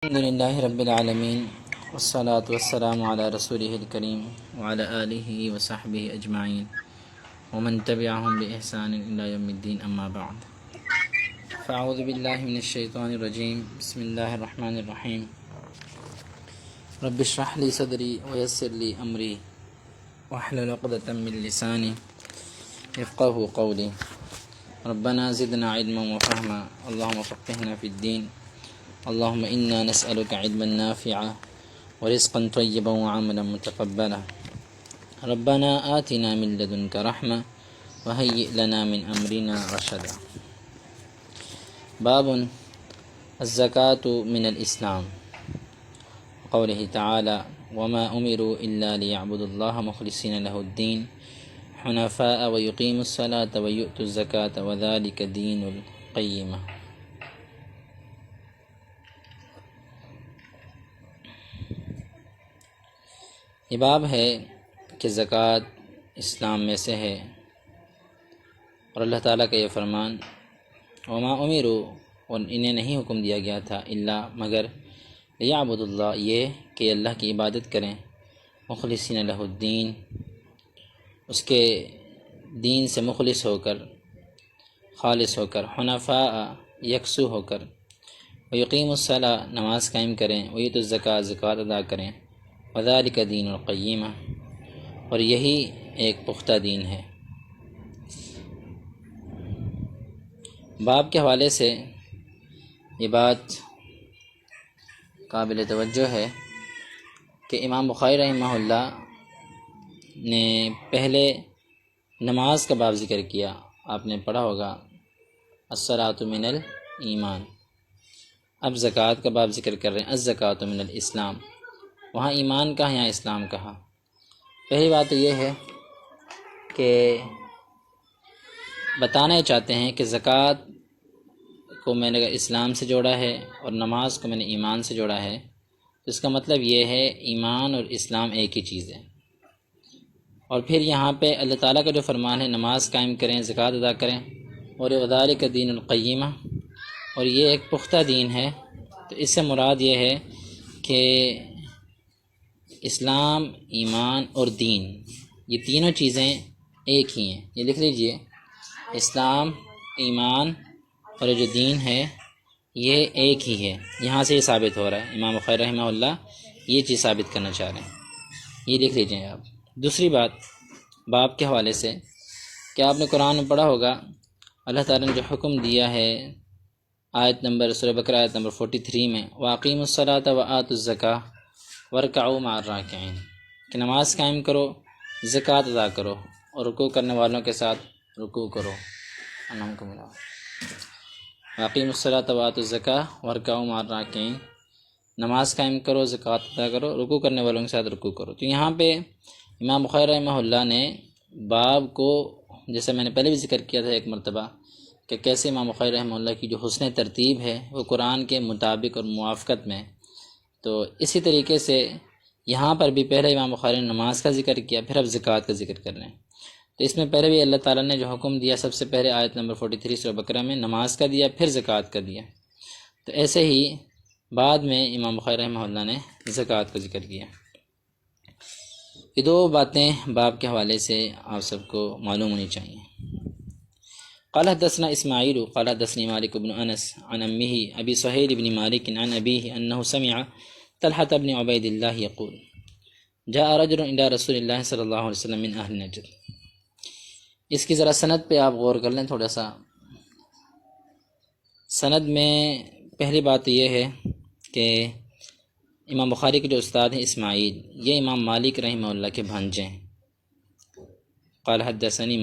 الحمد للہ رب العالمین والصلاة والسلام علی رسولہ الکریم وعلی آلہ وصحبہ اجمعین ومن تبعہم بإحسان الی یوم الدین اما بعد فاعوذ باللہ من الشیطان الرجیم بسم اللہ الرحمن الرحیم رب اشرح لی صدری ویسر لی امری واحلل عقدۃ من لسانی یفقہوا قولی ربنا زدنا علما وفہما اللہم فقہنا فی الدین اللهم إنا نسألك علما نافعا ورزقا طيبا وعملا متقبلا ربنا آتنا من لدنك رحمة وهيئ لنا من أمرنا رشدا باب الزكاة من الإسلام قوله تعالى وما أمروا إلا ليعبدوا الله مخلصين له الدين حنفاء ويقيموا الصلاة ويؤتوا الزكاة وذلك دين القيمة. یہ باب ہے کہ زکوٰۃ اسلام میں سے ہے، اور اللہ تعالیٰ کا یہ فرمان وما امروا، اور انہیں نہیں حکم دیا گیا تھا الا مگر لیعبدوا اللہ، یہ کہ اللہ کی عبادت کریں، مخلصین لہ الدین، اس کے دین سے مخلص ہو کر، خالص ہو کر، حنفاء یکسو ہو کر، ویقیموا الصلاۃ نماز قائم کریں، ویؤتوا الزکاۃ زکوٰۃ ادا کریں، وذالک دین القیمہ، اور یہی ایک پختہ دین ہے. باب کے حوالے سے یہ بات قابل توجہ ہے کہ امام بخاری رحمہ اللہ نے پہلے نماز کا باب ذکر کیا، آپ نے پڑھا ہوگا الصلاۃ من الایمان، اب زکوٰۃ کا باب ذکر کر رہے ہیں الزکوٰۃ من الاسلام. وہاں ایمان کہا، یہاں اسلام کہا. پہلی بات تو یہ ہے کہ بتانا ہی چاہتے ہیں کہ زکوٰۃ کو میں نے اسلام سے جوڑا ہے اور نماز کو میں نے ایمان سے جوڑا ہے، تو اس کا مطلب یہ ہے ایمان اور اسلام ایک ہی چیز ہے. اور پھر یہاں پہ اللہ تعالیٰ کا جو فرمان ہے نماز قائم کریں، زکوٰۃ ادا کریں، اور وذالک دین القیمہ، اور یہ ایک پختہ دین ہے. تو اس سے مراد یہ ہے کہ اسلام، ایمان اور دین، یہ تینوں چیزیں ایک ہی ہیں. یہ لکھ لیجئے، اسلام، ایمان اور جو دین ہے یہ ایک ہی ہے. یہاں سے یہ ثابت ہو رہا ہے، امام بخاری رحمہ اللہ یہ چیز ثابت کرنا چاہ رہے ہیں، یہ لکھ لیجئے آپ. دوسری بات باب کے حوالے سے کہ آپ نے قرآن میں پڑھا ہوگا اللہ تعالیٰ نے جو حکم دیا ہے آیت نمبر سورہ بقرہ آیت نمبر 43 میں وَأَقِیمُوا الصَّلَاةَ وَآتُوا الزَّکَاةَ وَارْکَعُوا مَعَ الرَّاکِعِینَ، کہ نماز قائم کرو، زکوٰۃ ادا کرو، اور رکوع کرنے والوں کے ساتھ رکوع کرو. وَأَقِیمُوا الصَّلَاةَ وَآتُوا الزَّکَاةَ وَارْکَعُوا مَعَ الرَّاکِعِینَ، نماز قائم کرو، زکوٰۃ ادا کرو، رکوع کرنے والوں کے ساتھ رکوع کرو. تو یہاں پہ امام بخاری رحمہ اللہ نے باب کو، جیسے میں نے پہلے بھی ذکر کیا تھا ایک مرتبہ، کہ کیسے امام بخاری رحمہ اللہ کی جو حسن ترتیب ہے وہ قرآن کے مطابق اور موافقت میں، تو اسی طریقے سے یہاں پر بھی پہلے امام بخاری نے نماز کا ذکر کیا، پھر اب زکوٰۃ کا ذکر کر رہے ہیں. تو اس میں پہلے بھی اللہ تعالیٰ نے جو حکم دیا سب سے پہلے آیت نمبر 43 سورہ بقرہ میں نماز کا دیا، پھر زکوٰۃ کا دیا. تو ایسے ہی بعد میں امام بخاری رحمہ اللہ نے زکوٰۃ کا ذکر کیا. یہ دو باتیں باب کے حوالے سے آپ سب کو معلوم ہونی چاہیے. قال حدثنا اسماعیل قال حدثني مالك بن انس عن امه ابي سهيل بن مالك عن ابيه انه سمع طلحة بن عبيد الله يقول جاء رجل الى رسول الله صلی اللہ علیہ وسلم من اهل نجد. اس کی ذرا سند پہ آپ غور کر لیں تھوڑا سا. سند میں پہلی بات یہ ہے کہ امام بخاری کے جو استاد ہیں اسماعیل، یہ امام مالک رحمہ اللہ کے بھانجے ہیں. قال حدثني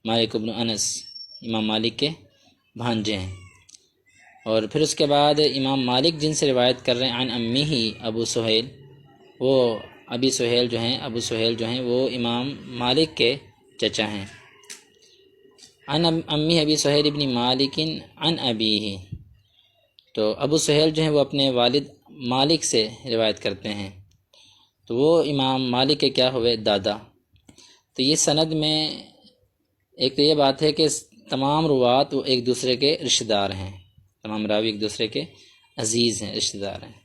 مالک بن انس امام مالک کے بھانجے ہیں. اور پھر اس کے بعد امام مالک جن سے روایت کر رہے ہیں عن امی ہی ابو سہیل، وہ ابو سہیل جو ہیں وہ امام مالک کے چچا ہیں. عن امی ابی سہیل ابن مالک عن ابیہ، تو ابو سہیل جو ہیں وہ اپنے والد مالک سے روایت کرتے ہیں، تو وہ امام مالک کے کیا ہوئے؟ دادا. تو یہ سند میں ایک تو یہ بات ہے کہ تمام روات وہ ایک دوسرے کے رشتہ دار ہیں، تمام راوی ایک دوسرے کے عزیز ہیں، رشتہ دار ہیں۔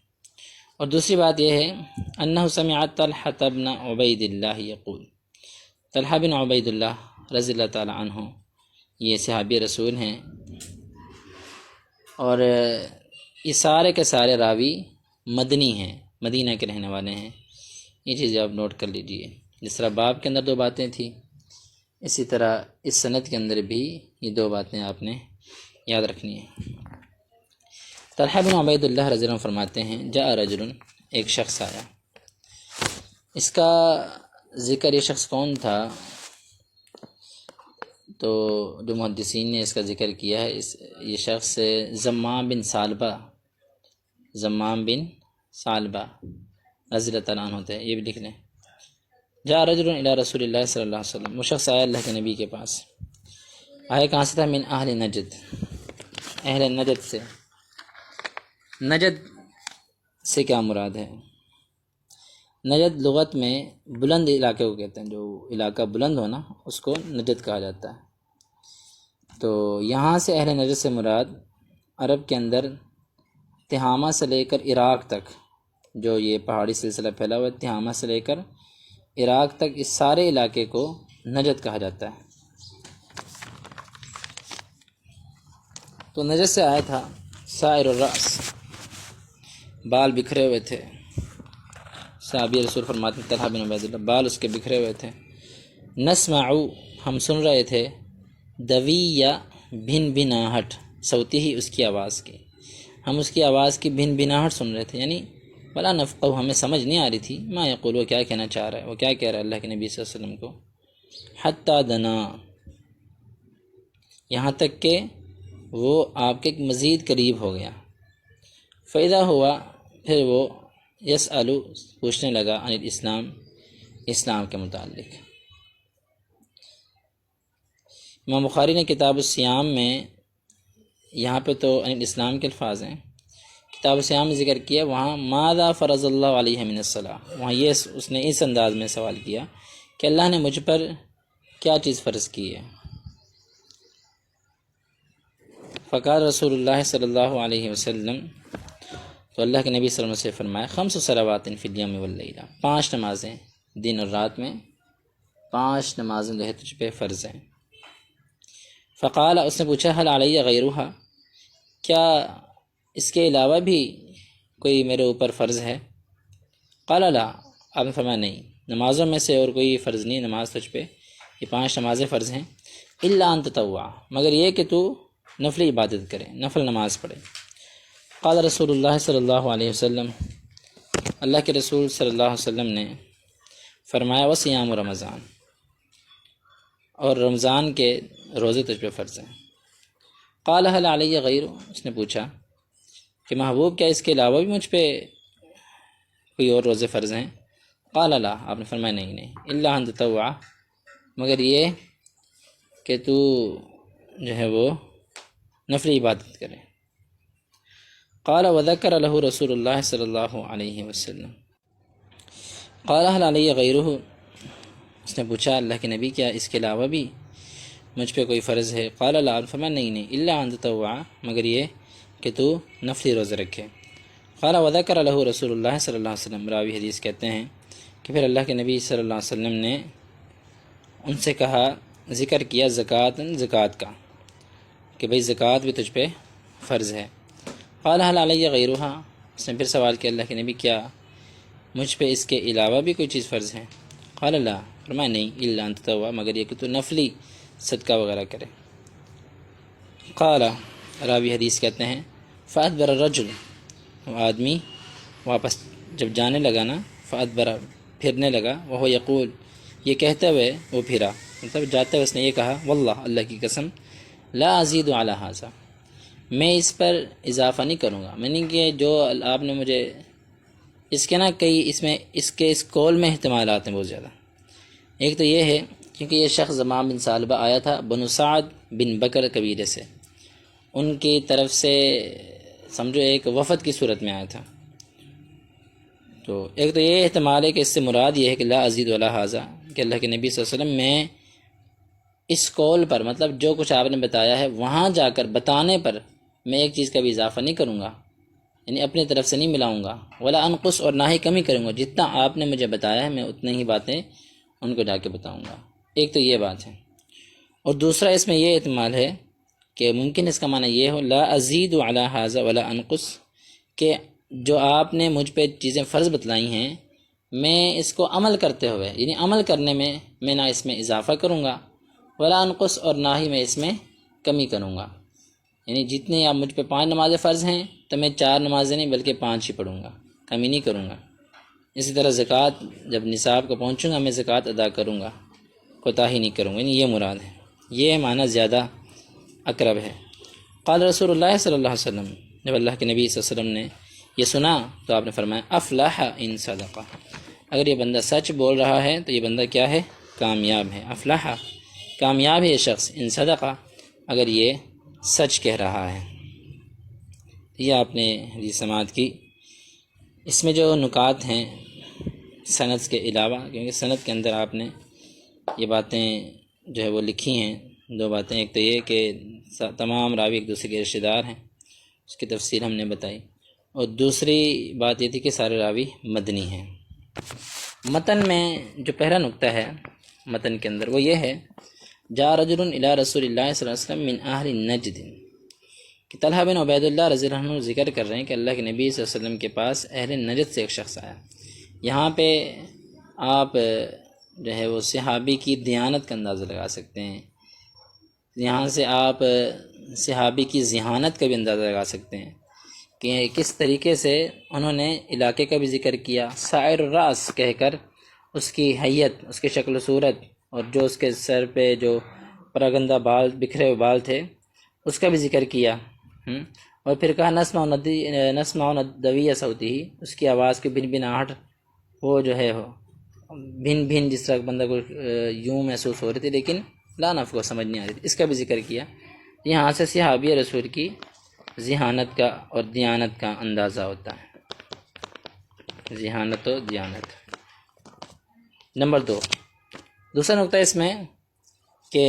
اور دوسری بات یہ ہے انہ سمع طلحہ بن عبید اللہ یقول، طلحہ بن عبید اللہ رضی اللہ تعالی عنہ یہ صحابی رسول ہیں، اور یہ سارے کے سارے راوی مدنی ہیں، مدینہ کے رہنے والے ہیں۔ یہ چیزیں آپ نوٹ کر لیجئے۔ جس طرح باب کے اندر 2 باتیں تھیں، اسی طرح اس سند کے اندر بھی یہ 2 باتیں آپ نے یاد رکھنی ہیں۔ طلحہ بن عبید اللہ رضی اللہ عنہ فرماتے ہیں جاء رجل، ایک شخص آیا۔ اس کا ذکر یہ شخص کون تھا، تو جو محدثین نے اس کا ذکر کیا ہے، یہ شخص زمام بن ثعلبہ رضی اللہ تعالیٰ عنہ ہوتے ہیں، یہ بھی لکھ لیں۔ جاء رجل الی رسول اللہ صلی اللہ علیہ وسلم، وہ شخص آیا اللہ کے نبی کے پاس۔ آیا کہاں سے تھا؟ من اہل نجد، اہل نجد سے۔ نجد سے کیا مراد ہے؟ نجد لغت میں بلند علاقے کو کہتے ہیں، جو علاقہ بلند ہونا اس کو نجد کہا جاتا ہے۔ تو یہاں سے اہل نجد سے مراد عرب کے اندر تہامہ سے لے کر عراق تک جو یہ پہاڑی سلسلہ پھیلا ہوا ہے، تہامہ سے لے کر عراق تک اس سارے علاقے کو نجد کہا جاتا ہے۔ تو نجد سے آیا تھا، سائر الرأس، بال بکھرے ہوئے تھے۔ صحابی رسول فرماتے ہیں طلحہ بن عبید اللہ، بال اس کے بکھرے ہوئے تھے۔ نسمعو، ہم سن رہے تھے، دوی بھن بھناہٹ، صوتی ہی اس کی آواز کی، ہم اس کی آواز کی بھن بھناہٹ سن رہے تھے، یعنی ولا نفقہ، ہمیں سمجھ نہیں آ رہی تھی ما یقول، وہ کیا کہنا چاہ رہا ہے، وہ کیا کہہ رہا ہے اللہ کے نبی صلی اللہ علیہ وسلم کو۔ حتی دنا، یہاں تک کہ وہ آپ کے مزید قریب ہو گیا۔ فائدہ ہوا، پھر وہ یسألو، پوچھنے لگا، عن الاسلام، اسلام کے متعلق۔ امام بخاری نے کتاب الصیام میں، یہاں پہ تو عن الاسلام کے الفاظ ہیں، کتاب الصیام میں ذکر کیا، وہاں ماذا فرض اللہ علیہ من الصلاۃ، وہاں یہ اس نے اس انداز میں سوال کیا کہ اللہ نے مجھ پر کیا چیز فرض کی ہے۔ فقال رسول اللہ صلی اللہ علیہ وسلم، تو اللہ کے نبی صلی اللہ علیہ وسلم سے فرمایا، 5 صلوات فی الیوم واللیلہ، 5 نمازیں دن اور رات میں، 5 نمازیں جو ہے تجھ پہ فرض ہیں۔ فقال، اس نے پوچھا، حل علیہ غیرہا، کیا اس کے علاوہ بھی کوئی میرے اوپر فرض ہے؟ قال لا، آپ نے فرمایا نہیں، نمازوں میں سے اور کوئی فرض نہیں، نماز تجھ پہ یہ 5 نمازیں فرض ہیں، الا ان تطوع، مگر یہ کہ تو نفلی عبادت کرے، نفل نماز پڑھے۔ قال رسول اللہ صلی اللہ علیہ وسلم، اللہ کے رسول صلی اللہ علیہ وسلم نے فرمایا، وصیام رمضان، اور رمضان کے روزے تجھ پہ فرض ہیں۔ قال حل علیہ غیر، اس نے پوچھا کہ محبوب کیا اس کے علاوہ بھی مجھ پہ کوئی اور روزے فرض ہیں؟ قال لا، آپ نے فرمایا نہیں، الا ان تطوع، مگر یہ کہ تو جو ہے وہ نفلی عبادت کرے۔ قال وذکر له رسول اللہ صلی اللہ علیہ وسلم، قال هل علی غیرہ، اس نے پوچھا اللہ کے نبی کیا اس کے علاوہ بھی مجھ پہ کوئی فرض ہے؟ قال لا، فرمایا نہیں، الا ان تطوع، مگر یہ کہ تو نفلی روزے رکھے۔ قال وذکر له رسول اللہ صلی اللہ علیہ وسلم، راوی حدیث کہتے ہیں کہ پھر اللہ کے نبی صلی اللہ علیہ وسلم نے ان سے کہا، ذکر کیا زکوٰۃ کا، کہ بھئی زکوٰۃ بھی تجھ پہ فرض ہے۔ قال حل علی غیرہا، اس نے پھر سوال کیا اللہ کے نبی کیا مجھ پہ اس کے علاوہ بھی کوئی چیز فرض ہے؟ قال لا، فرمایا نہیں، الا ان تطوع، مگر یہ کہ تو نفلی صدقہ وغیرہ کرے۔ قال، راوی حدیث کہتے ہیں، فادبر الرجل، آدمی واپس جب جانے لگا نا، فادبر، پھرنے لگا، وہ یقول، یہ کہتے ہوئے وہ پھرا، مطلب جاتے ہوئے اس نے یہ کہا، واللہ، اللہ کی قسم، لا ازید علی ھذا، میں اس پر اضافہ نہیں کروں گا، میں نے کہ جو آپ نے مجھے اس کے نا کئی اس قول میں احتمالات ہیں بہت زیادہ۔ ایک تو یہ ہے کیونکہ یہ شخص زمام بن ثعلبہ آیا تھا بنو سعد بن بکر قبیلے سے، ان کی طرف سے سمجھو ایک وفد کی صورت میں آیا تھا، تو ایک تو یہ احتمال ہے کہ اس سے مراد یہ ہے کہ لا ازید علی ھذا، کہ اللہ کے نبی صلی اللہ علیہ وسلم میں اس قول پر، مطلب جو کچھ آپ نے بتایا ہے وہاں جا کر بتانے پر میں ایک چیز کا بھی اضافہ نہیں کروں گا، یعنی اپنی طرف سے نہیں ملاؤں گا، ولا انقص اور نہ ہی کمی کروں گا، جتنا آپ نے مجھے بتایا ہے میں اتنے ہی باتیں ان کو جا کے بتاؤں گا۔ ایک تو یہ بات ہے، اور دوسرا اس میں یہ احتمال ہے کہ ممکن اس کا معنی یہ ہو لا ازید علی ھذا ولا انقص، کہ جو آپ نے مجھ پہ چیزیں فرض بتلائی ہیں میں اس کو عمل کرتے ہوئے، یعنی عمل کرنے میں نہ اس میں اضافہ کروں گا ولا انقص، اور نہ ہی میں اس میں کمی کروں گا، یعنی جتنے آپ مجھ پہ 5 نمازیں فرض ہیں تو میں 4 نمازیں نہیں بلکہ 5 ہی پڑھوں گا، کمی نہیں کروں گا۔ اسی طرح زکوٰۃ جب نصاب کو پہنچوں گا میں زکوٰۃ ادا کروں گا، کوتاہی نہیں کروں گا، یعنی یہ مراد ہے، یہ معنی زیادہ اقرب ہے۔ قال رسول اللہ صلی اللہ علیہ وسلم، جب اللہ کے نبی صلی اللہ علیہ وسلم نے یہ سنا تو آپ نے فرمایا افلح ان صدقہ، اگر یہ بندہ سچ بول رہا ہے تو یہ بندہ کیا ہے؟ کامیاب ہے۔ افلح، کامیاب ہے یہ شخص، ان صدقہ، اگر یہ سچ کہہ رہا ہے۔ یہ آپ نے حدیث سماعت کی۔ اس میں جو نکات ہیں سند کے علاوہ، کیونکہ سند کے اندر آپ نے یہ باتیں جو ہے وہ لکھی ہیں، 2 باتیں، ایک تو یہ کہ تمام راوی ایک دوسرے کے رشتہ دار ہیں، اس کی تفصیل ہم نے بتائی، اور دوسری بات یہ تھی کہ سارے راوی مدنی ہیں۔ متن میں جو پہلا نقطہ ہے متن کے اندر وہ یہ ہے، جاء رجل الی رسول اللہ صلی اللہ علیہ وسلم من اہل نجد، کہ طلحہ بن عبید اللہ رضی اللہ عنہ ذکر کر رہے ہیں کہ اللہ کے نبی صلی اللہ علیہ وسلم کے پاس اہل نجد سے ایک شخص آیا۔ یہاں پہ آپ جو ہے وہ صحابی کی دیانت کا اندازہ لگا سکتے ہیں، یہاں سے آپ صحابی کی ذہانت کا بھی اندازہ لگا سکتے ہیں کہ کس طریقے سے انہوں نے علاقے کا بھی ذکر کیا، سائر الراس کہہ کر اس کی حیت، اس کی شکل و صورت، اور جو اس کے سر پہ جو پراگندہ بال، بکھرے ہوئے بال تھے اس کا بھی ذکر کیا، اور پھر کہا نسمع ندوی صوتی، اس کی آواز کی بھن بھناہٹ وہ جو ہے بھن بھن جس طرح بندہ کو یوں محسوس ہو رہی تھی لیکن لا نفع کو سمجھ نہیں آ رہی تھی، اس کا بھی ذکر کیا۔ یہاں سے صحابی رسول کی ذہانت کا اور دیانت کا اندازہ ہوتا ہے، ذہانت و دیانت۔ نمبر 2، دوسرا نقطہ اس میں کہ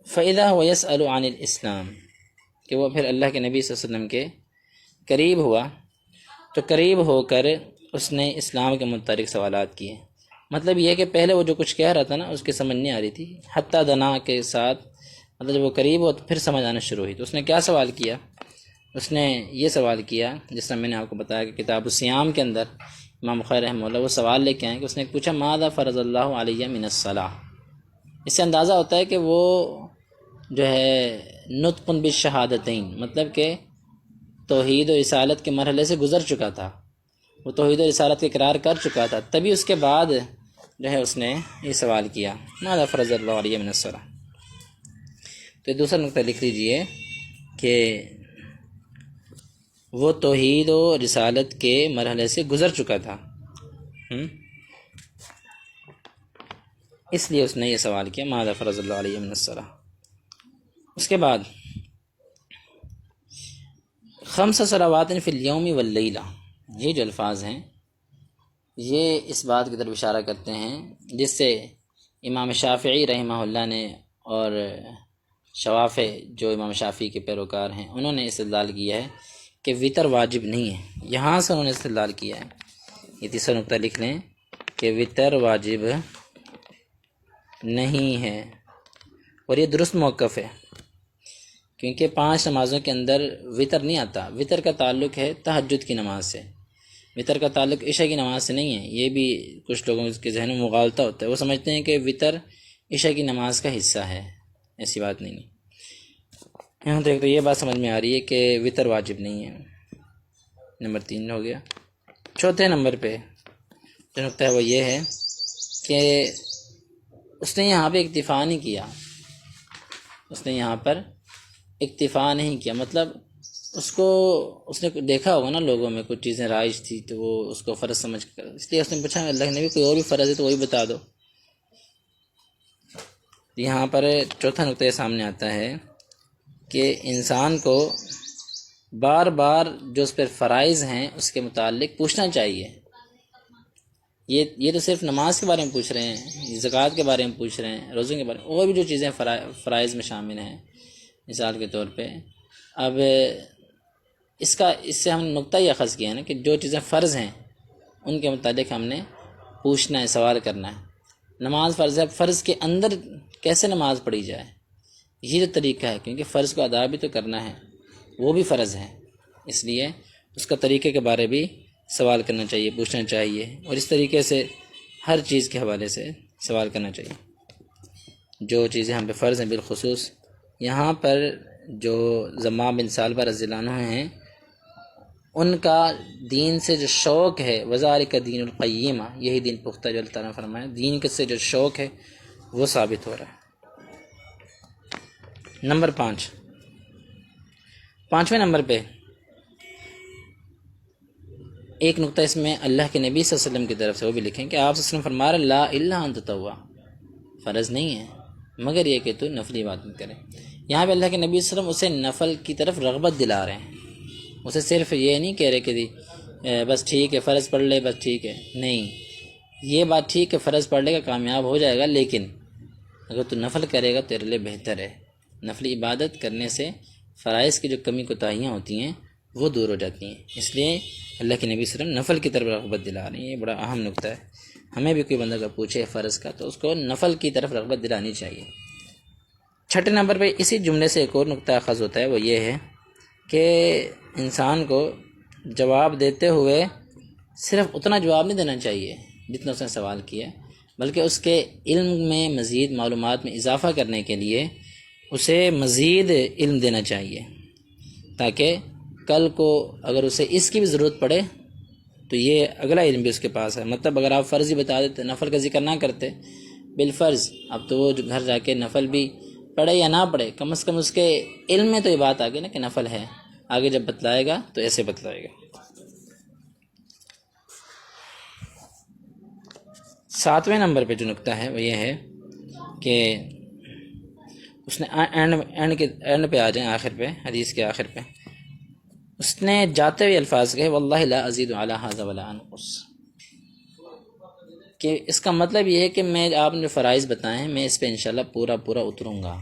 فَإِذَا هُوَ يَسْأَلُ عَنِ الْإِسْلَامِ، کہ وہ پھر اللہ کے نبی صلی اللہ علیہ وسلم کے قریب ہوا تو قریب ہو کر اس نے اسلام کے متعلق سوالات کیے۔ مطلب یہ کہ پہلے وہ جو کچھ کہہ رہا تھا نا اس کی سمجھ نہیں آ رہی تھی، حتیٰ دنا کے ساتھ، مطلب جب وہ قریب ہو تو پھر سمجھ آنا شروع ہوئی۔ تو اس نے کیا سوال کیا؟ اس نے یہ سوال کیا جس طرح میں نے آپ کو بتایا کہ کتاب الصیام کے اندر امام بخاری رحمہ اللہ وہ سوال لے کے آئے کہ اس نے پوچھا ماذا فرض اللہ علیہ من الصلاۃ۔ اس سے اندازہ ہوتا ہے کہ وہ جو ہے نطق بالشہادتین، مطلب کہ توحید و رسالت کے مرحلے سے گزر چکا تھا، وہ توحید و رسالت کے اقرار کر چکا تھا، تبھی اس کے بعد جو ہے اس نے یہ سوال کیا ماذا فرض اللہ علیہ من الصلاۃ۔ تو دوسرا نقطہ لکھ لیجئے کہ وہ توحید و رسالت کے مرحلے سے گزر چکا تھا، اس لیے اس نے یہ سوال کیا ماذا فرض اللہ علیہ من الصلاۃ۔ اس کے بعد 5 صلوات فی الیوم واللیلہ، یہ جو الفاظ ہیں یہ اس بات کی طرف اشارہ کرتے ہیں جس سے امام شافعی رحمہ اللہ نے اور شوافع جو امام شافعی کے پیروکار ہیں انہوں نے استدلال کیا ہے کہ وطر واجب نہیں ہے، یہاں سے انہوں نے استدلال کیا ہے۔ یہ تیسرا نقطہ لکھ لیں کہ وطر واجب نہیں ہے، اور یہ درست موقف ہے کیونکہ 5 نمازوں کے اندر وطر نہیں آتا۔ وطر کا تعلق ہے تہجد کی نماز سے، وطر کا تعلق عشاء کی نماز سے نہیں ہے۔ یہ بھی کچھ لوگوں کے ذہن میں مغالطہ ہوتا ہے، وہ سمجھتے ہیں کہ وطر عشاء کی نماز کا حصہ ہے، ایسی بات نہیں ہے۔ یہاں تک تو یہ بات سمجھ میں آ رہی ہے کہ وطر واجب نہیں ہے۔ نمبر 3 ہو گیا۔ چوتھے نمبر پہ جو نقطہ ہے وہ یہ ہے کہ اس نے یہاں پہ اکتفا نہیں کیا، اس نے یہاں پر اکتفا نہیں کیا، مطلب اس نے دیکھا ہوگا نا لوگوں میں کچھ چیزیں رائج تھی تو وہ اس کو فرض سمجھ کر، اس لیے اس نے پوچھا اللہ کے نبی کوئی اور بھی فرض ہے تو وہی بتا دو۔ یہاں پر چوتھا نقطہ یہ سامنے آتا ہے کہ انسان کو بار بار جو اس پر فرائض ہیں اس کے متعلق پوچھنا چاہیے۔ یہ تو صرف نماز کے بارے میں پوچھ رہے ہیں، زکوٰۃ کے بارے میں پوچھ رہے ہیں، روزوں کے بارے میں، اور بھی جو چیزیں فرائض میں شامل ہیں۔ مثال کے طور پہ اب اس سے ہم نے نقطہ یہ اخذ کیا ہے نا کہ جو چیزیں فرض ہیں ان کے متعلق ہم نے پوچھنا ہے، سوال کرنا ہے۔ نماز فرض ہے، فرض کے اندر کیسے نماز پڑھی جائے، یہ جو طریقہ ہے، کیونکہ فرض کو ادا بھی تو کرنا ہے، وہ بھی فرض ہے، اس لیے اس کا طریقے کے بارے بھی سوال کرنا چاہیے، پوچھنا چاہیے، اور اس طریقے سے ہر چیز کے حوالے سے سوال کرنا چاہیے۔ جو چیزیں ہم پہ فرض ہیں، بالخصوص یہاں پر جو زمام بن ثعلبہ رضی اللہ عنہ ہیں، ان کا دین سے جو شوق ہے، وذالک دین القیمہ، یہی دین پختہ جو اللہ تعالیٰ نے فرمایا، دین سے جو شوق ہے وہ ثابت ہو رہا ہے۔ نمبر 5، 5ویں نمبر پہ ایک نقطہ اس میں اللہ کے نبی صلی اللہ علیہ وسلم کی طرف سے وہ بھی لکھیں کہ آپ صلی اللہ علیہ وسلم فرما رہے لا الا ان تطوع، فرض نہیں ہے مگر یہ کہ تو نفلی عبادت کرے۔ یہاں پہ اللہ کے نبی صلی اللہ علیہ وسلم اسے نفل کی طرف رغبت دلا رہے ہیں، اسے صرف یہ نہیں کہہ رہے کہ بس ٹھیک ہے فرض پڑھ لے بس ٹھیک ہے، نہیں، یہ بات ٹھیک ہے فرض پڑھ لے گا کامیاب ہو جائے گا، لیکن اگر تو نفل کرے گا تیرے لیے بہتر ہے۔ نفلی عبادت کرنے سے فرائض کی جو کمی کوتاہیاں ہوتی ہیں وہ دور ہو جاتی ہیں، اس لیے اللہ کے نبی صلی اللہ علیہ وسلم نفل کی طرف رغبت دلا رہے ہیں۔ یہ بڑا اہم نقطہ ہے، ہمیں بھی کوئی بندہ اگر پوچھے فرض کا تو اس کو نفل کی طرف رغبت دلانی چاہیے۔ 6 نمبر پہ اسی جملے سے ایک اور نقطہ اخذ ہوتا ہے، وہ یہ ہے کہ انسان کو جواب دیتے ہوئے صرف اتنا جواب نہیں دینا چاہیے جتنا اس نے سوال کیا، بلکہ اس کے علم میں مزید معلومات میں اضافہ کرنے کے لیے اسے مزید علم دینا چاہیے، تاکہ کل کو اگر اسے اس کی بھی ضرورت پڑے تو یہ اگلا علم بھی اس کے پاس ہے۔ مطلب اگر آپ فرض ہی بتا دیتے، نفل کا ذکر نہ کرتے بالفرض، اب تو وہ گھر جا کے نفل بھی پڑھے یا نہ پڑھے، کم از کم اس کے علم میں تو یہ بات آ گئی نا کہ نفل ہے، آگے جب بتلائے گا تو ایسے بتلائے گا۔ 7ویں نمبر پہ جو نقطہ ہے وہ یہ ہے کہ اس نے اینڈ پہ آ جائیں، آخر پہ، حدیث کے آخر پہ اس نے جاتے ہوئے الفاظ کہے واللہ لا ازید علی ھذا ولا انقص، کہ اس کا مطلب یہ ہے کہ میں آپ نے جو فرائض بتائے ہیں میں اس پہ انشاءاللہ پورا اتروں گا۔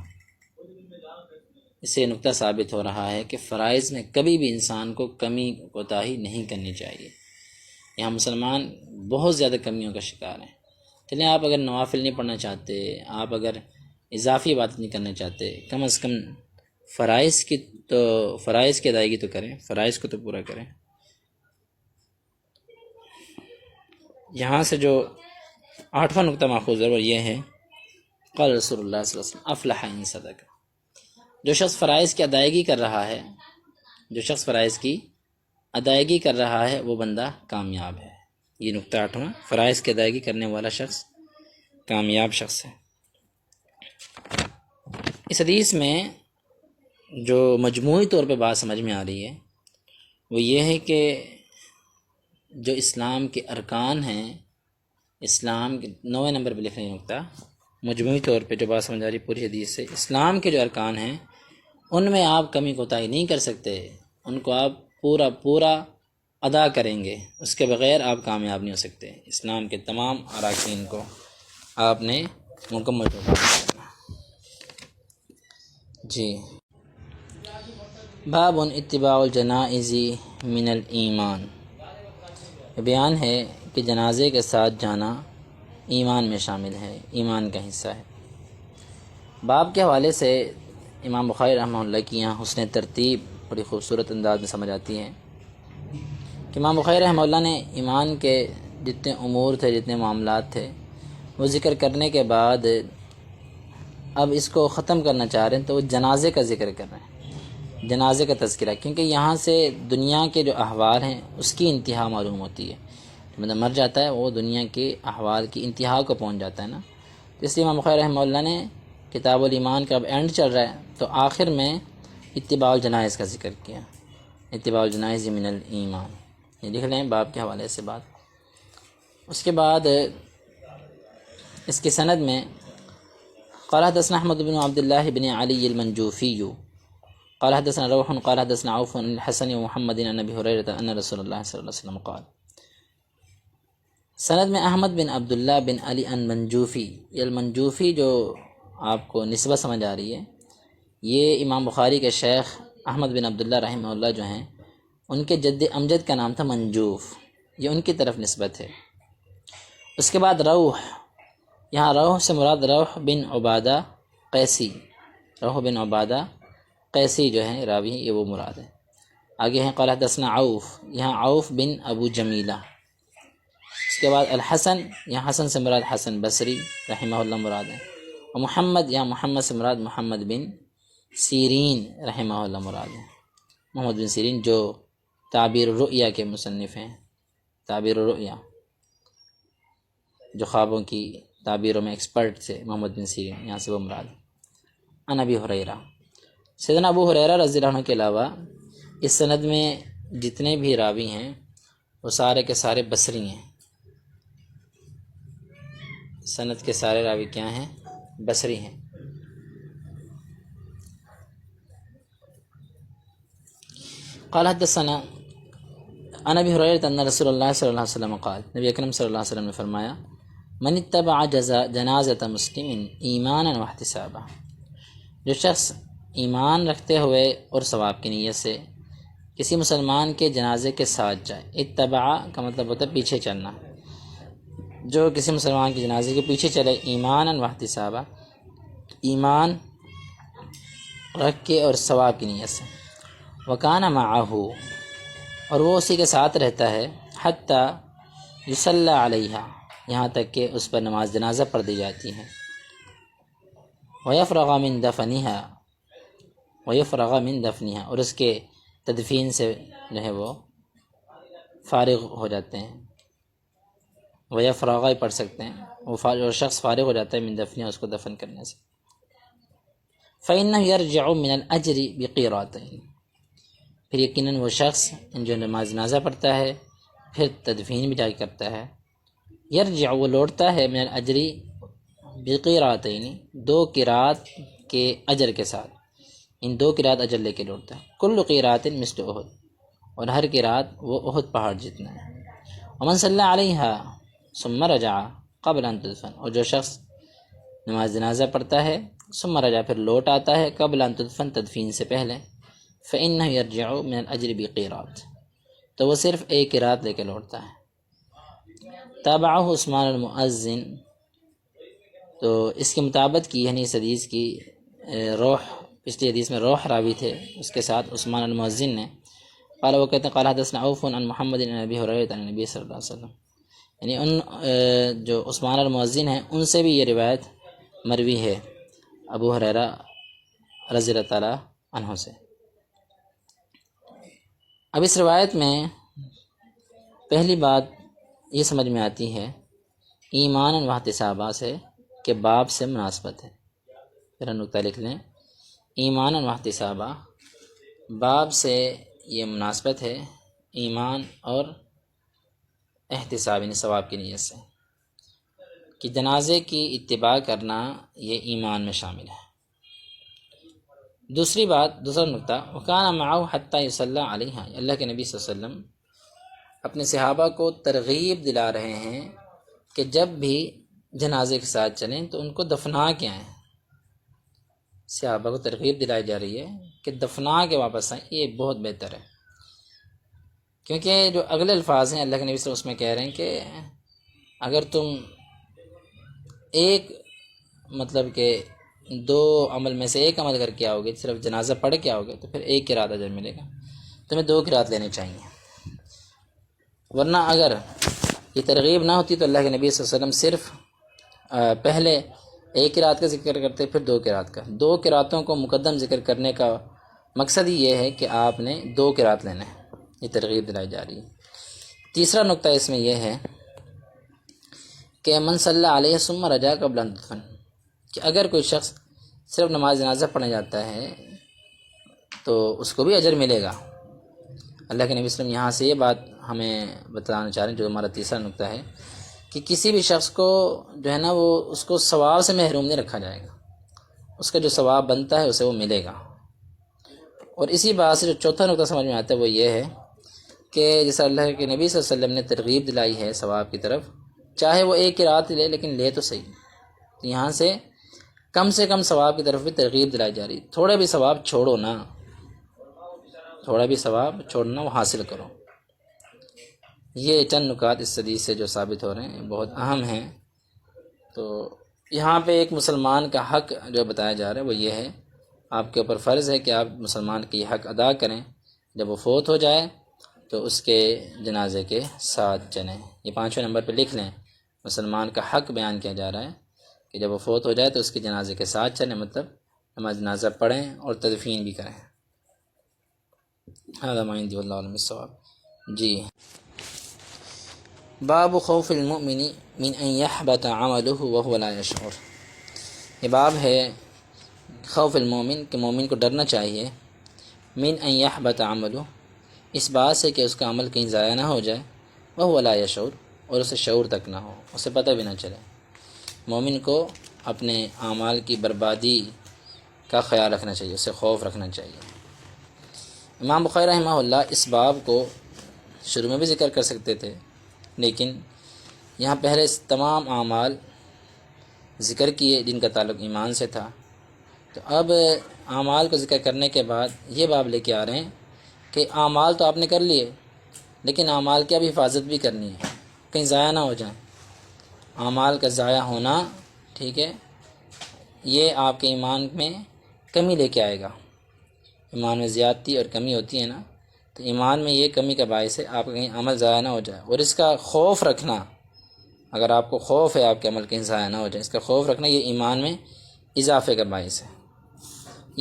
اس سے نقطہ ثابت ہو رہا ہے کہ فرائض میں کبھی بھی انسان کو کمی کوتاہی نہیں کرنی چاہیے۔ یہاں مسلمان بہت زیادہ کمیوں کا شکار ہیں۔ چلیں آپ اگر نوافل نہیں پڑھنا چاہتے، آپ اگر اضافی بات نہیں کرنا چاہتے، کم از کم فرائض کی ادائیگی تو کریں، فرائض کو تو پورا کریں۔ یہاں سے جو 8واں نقطہ ماخوذ ہے وہ یہ ہے قال رسول اللہ صلی اللہ علیہ وسلم افلح ان صدق، جو شخص فرائض کی ادائیگی کر رہا ہے، جو شخص فرائض کی ادائیگی کر رہا ہے وہ بندہ کامیاب ہے۔ یہ نقطہ 8واں، فرائض کی ادائیگی کرنے والا شخص کامیاب شخص ہے۔ اس حدیث میں جو مجموعی طور پہ بات سمجھ میں آ رہی ہے وہ یہ ہے کہ جو اسلام کے ارکان ہیں، اسلام کے 9ویں نمبر پہ لکھنے نقطہ، مجموعی طور پہ جو بات سمجھ آ رہی ہے پوری حدیث سے، اسلام کے جو ارکان ہیں ان میں آپ کمی کوتاہی نہیں کر سکتے، ان کو آپ پورا ادا کریں گے، اس کے بغیر آپ کامیاب نہیں ہو سکتے۔ اسلام کے تمام اراکین کو آپ نے مکمل طور پر کرنا۔ جی، باب اتباع الجنائز من الایمان، بیان ہے کہ جنازے کے ساتھ جانا ایمان میں شامل ہے، ایمان کا حصہ ہے۔ باب کے حوالے سے امام بخاری رحمہ اللہ کی یہاں حسن ترتیب بڑی خوبصورت انداز میں سمجھ آتی ہے کہ امام بخاری رحمہ اللہ نے ایمان کے جتنے امور تھے، جتنے معاملات تھے، وہ ذکر کرنے کے بعد اب اس کو ختم کرنا چاہ رہے ہیں، تو وہ جنازے کا ذکر کر رہے ہیں، جنازے کا تذکرہ، کیونکہ یہاں سے دنیا کے جو احوال ہیں اس کی انتہا معلوم ہوتی ہے۔ بندہ مر جاتا ہے وہ دنیا کے احوال کی انتہا کو پہنچ جاتا ہے نا، تو اس لیے امام بخاری رحمہ اللہ نے کتاب الایمان کا اب اینڈ چل رہا ہے تو آخر میں اتباع الجنائز کا ذکر کیا، اتباع الجنائز من الایمان، یہ لکھ لیں باب کے حوالے سے بات۔ اس کے بعد اس کی سند میں قال حدثنا احمد بن عبد الله بن علي المنجوفي قال حدثنا روح قال حدثنا عوف عن الحسن ومحمد عن ابي هريره ان رسول الله صلی اللہ علیہ وسلم قال، سند میں احمد بن عبداللہ بن علی المنجوفی، یہ المنجوفی جو آپ کو نسبت سمجھ آ رہی ہے، یہ امام بخاری کے شیخ احمد بن عبداللہ رحمہ اللہ جو ہیں ان کے جد امجد کا نام تھا منجوف، یہ ان کی طرف نسبت ہے۔ اس کے بعد روح، یہاں روح سے مراد روح بن عبادہ قیسی، روح بن عبادہ قیسی جو ہے راوی یہ وہ مراد ہے۔ آگے ہیں قال حدثنا عوف، یہاں عوف بن ابو جمیلہ۔ اس کے بعد الحسن، یہاں حسن سے مراد حسن بصری رحمہ اللہ مراد ہے۔ اور محمد، یہاں محمد سے مراد محمد بن سیرین رحمہ اللہ مراد ہے۔ محمد بن سیرین جو تعبیر الرؤیا کے مصنف ہیں، تعبیر الرؤیا جو خوابوں کی تعبیروں میں ایکسپرٹ تھے، محمد بن سیرین یہاں سے وہ مراد ہے۔ عن ابی ہریرہ، سیدنا ابو ہریرہ رضی اللہ عنہ کے علاوہ اس سند میں جتنے بھی راوی ہیں وہ سارے کے سارے بصری ہیں۔ سند کے سارے راوی کیا ہیں؟ بصری ہیں۔ قال حدثنا عن ابی ہریرہ ان رسول اللہ صلی اللہ علیہ وسلم قال، نبی اکرم صلی اللہ علیہ وسلم نے فرمایا من اتبع جنازۃ مسلم ایمانا واحتسابا، جو شخص ایمان رکھتے ہوئے اور ثواب کی نیت سے کسی مسلمان کے جنازے کے ساتھ جائے، اتبع کا مطلب ہوتا ہے پیچھے چلنا، جو کسی مسلمان کے جنازے کے پیچھے چلے ایمانا واحتسابا، ایمان رکھ کے اور ثواب کی نیت سے، وکان معہ، اور وہ اسی کے ساتھ رہتا ہے، حتی یصلی علیہا، یہاں تک کہ اس پر نماز جنازہ پڑھ دی جاتی ہے، ویفرغ من دفنہا، ویفرغ من دفنہا، اور اس کے تدفین سے جو ہے وہ فارغ ہو جاتے ہیں، ویفرغ ہی پڑھ سکتے ہیں، وہ شخص فارغ ہو جاتا ہے من دفنہا، اس کو دفن کرنے سے، فإنہ یرجع من الأجر بقیراتین، پھر یقیناً وہ شخص جو نماز جنازہ پڑھتا ہے پھر تدفین بھی جا کے کرتا ہے، یرجع وہ لوٹتا ہے من الاجر بقیراتین، 2 قرات کے اجر کے ساتھ، ان 2 قرات اجر لے کے لوٹتا ہے، کل قیرات مثل احد، اور ہر قرات وہ احد پہاڑ جتنا ہے، ومن صلی علیہا ثم رجع قبل ان تدفن، اور جو شخص نماز جنازہ پڑھتا ہے ثم رجع پھر لوٹ آتا ہے قبل ان تدفن تدفین سے پہلے، فإنہ یرجع من الاجر بقیرات، تو وہ صرف 1 قرات لے کے لوٹتا ہے۔ تابعہ عثمان المؤذن، تو اس کی مطابقت کی یعنی اس حدیث کی روح، پچھلی حدیث میں روح راوی تھے، اس کے ساتھ عثمان المؤذن نے، قال وہ کہتے ہیں قال حدثنا عوف عن محمد عن ابی ہریرہ عن نبی صلی اللہ علیہ وسلم، یعنی ان جو عثمان المؤذن ہیں ان سے بھی یہ روایت مروی ہے ابو ہریرہ رضی اللہ تعالیٰ عنہ سے۔ اب اس روایت میں پہلی بات یہ سمجھ میں آتی ہے ایمان و احتسابہ سے کہ باب سے مناسبت ہے، پھر نقطہ لکھ لیں، ایمان و احتسابہ باب سے یہ مناسبت ہے، ایمان اور احتساب یعنی ثواب کی نیت سے، کہ جنازے کی اتباع کرنا یہ ایمان میں شامل ہے۔ دوسرا نقطہ، وکان معہ حتی یصلی علیہا، اللہ کے نبی صلی اللہ علیہ وسلم اپنے صحابہ کو ترغیب دلا رہے ہیں کہ جب بھی جنازے کے ساتھ چلیں تو ان کو دفنا کے آئیں، صحابہ کو ترغیب دلائی جا رہی ہے کہ دفنا کے واپس آئیں، یہ بہت بہتر ہے، کیونکہ جو اگلے الفاظ ہیں اللہ کے نبی صلی اللہ علیہ وسلم اس میں کہہ رہے ہیں کہ اگر تم ایک مطلب کہ 2 عمل میں سے ایک عمل کر کے آؤ گے، صرف جنازہ پڑھ کے آؤ گے تو پھر 1 قرات اجر ملے گا، تمہیں 2 قرات لینے چاہیے، ورنہ اگر یہ ترغیب نہ ہوتی تو اللہ کے نبی صلی اللہ علیہ وسلم صرف پہلے 1 قرات کا ذکر کرتے پھر 2 قرات کا، 2 قراتوں کو مقدم ذکر کرنے کا مقصد ہی یہ ہے کہ آپ نے 2 قرات لینے ہیں، یہ ترغیب دلائی جا رہی ہے۔ تیسرا نقطہ اس میں یہ ہے کہ من صلی علیہ ثم رجع قبل ان تدفن، کہ اگر کوئی شخص صرف نماز جنازہ پڑھنے جاتا ہے تو اس کو بھی اجر ملے گا۔ اللہ کے نبی صلی اللہ علیہ وسلم یہاں سے یہ بات ہمیں بتانا چاہ رہے ہیں، جو ہمارا تیسرا نقطہ ہے کہ کسی بھی شخص کو جو ہے نا وہ اس کو ثواب سے محروم نہیں رکھا جائے گا، اس کا جو ثواب بنتا ہے اسے وہ ملے گا۔ اور اسی بات سے جو چوتھا نقطہ سمجھ میں آتا ہے وہ یہ ہے کہ جیسا اللہ کے نبی صلی اللہ علیہ وسلم نے ترغیب دلائی ہے ثواب کی طرف، چاہے وہ 1 قرات لے لیکن لے تو صحیح، تو یہاں سے کم ثواب کی طرف بھی ترغیب دلائی جا رہی، تھوڑے بھی ثواب چھوڑو نا، تھوڑا بھی ثواب چھوڑنا وہ حاصل کرو۔ یہ چند نکات اس حدیث سے جو ثابت ہو رہے ہیں بہت اہم ہیں۔ تو یہاں پہ ایک مسلمان کا حق جو بتایا جا رہا ہے وہ یہ ہے، آپ کے اوپر فرض ہے کہ آپ مسلمان کی حق ادا کریں، جب وہ فوت ہو جائے تو اس کے جنازے کے ساتھ چلیں۔ یہ 5ویں نمبر پہ لکھ لیں، مسلمان کا حق بیان کیا جا رہا ہے کہ جب وہ فوت ہو جائے تو اس کے جنازے کے ساتھ چلیں، مطلب نماز جنازہ پڑھیں اور تدفین بھی کریں۔ هذا ما عندي والله اعلم بالصواب۔ جی، باب خوف المؤمن من ان يحبط عمله وهو لا يشعر۔ یہ باب ہے خوف المومن کہ مومن کو ڈرنا چاہیے، من ان يحبط عمله، اس بات سے کہ اس کا عمل کہیں ضائع نہ ہو جائے، وهو لا يشعر، اور اسے شعور تک نہ ہو، اسے پتہ بھی نہ چلے۔ مومن کو اپنے اعمال کی بربادی کا خیال رکھنا چاہیے، اسے خوف رکھنا چاہیے۔ امام بخاری رحمہ اللہ اس باب کو شروع میں بھی ذکر کر سکتے تھے، لیکن یہاں پہلے تمام اعمال ذکر کیے جن کا تعلق ایمان سے تھا، تو اب اعمال کو ذکر کرنے کے بعد یہ باب لے کے آ رہے ہیں کہ اعمال تو آپ نے کر لیے، لیکن اعمال کی اب حفاظت بھی کرنی ہے، کہیں ضائع نہ ہو جائیں۔ اعمال کا ضائع ہونا، ٹھیک ہے، یہ آپ کے ایمان میں کمی لے کے آئے گا۔ ایمان میں زیادتی اور کمی ہوتی ہے نا، تو ایمان میں یہ کمی کا باعث ہے آپ کا کہیں عمل ضائع نہ ہو جائے، اور اس کا خوف رکھنا، اگر آپ کو خوف ہے آپ کے عمل کہیں ضائع نہ ہو جائے، اس کا خوف رکھنا یہ ایمان میں اضافے کا باعث ہے۔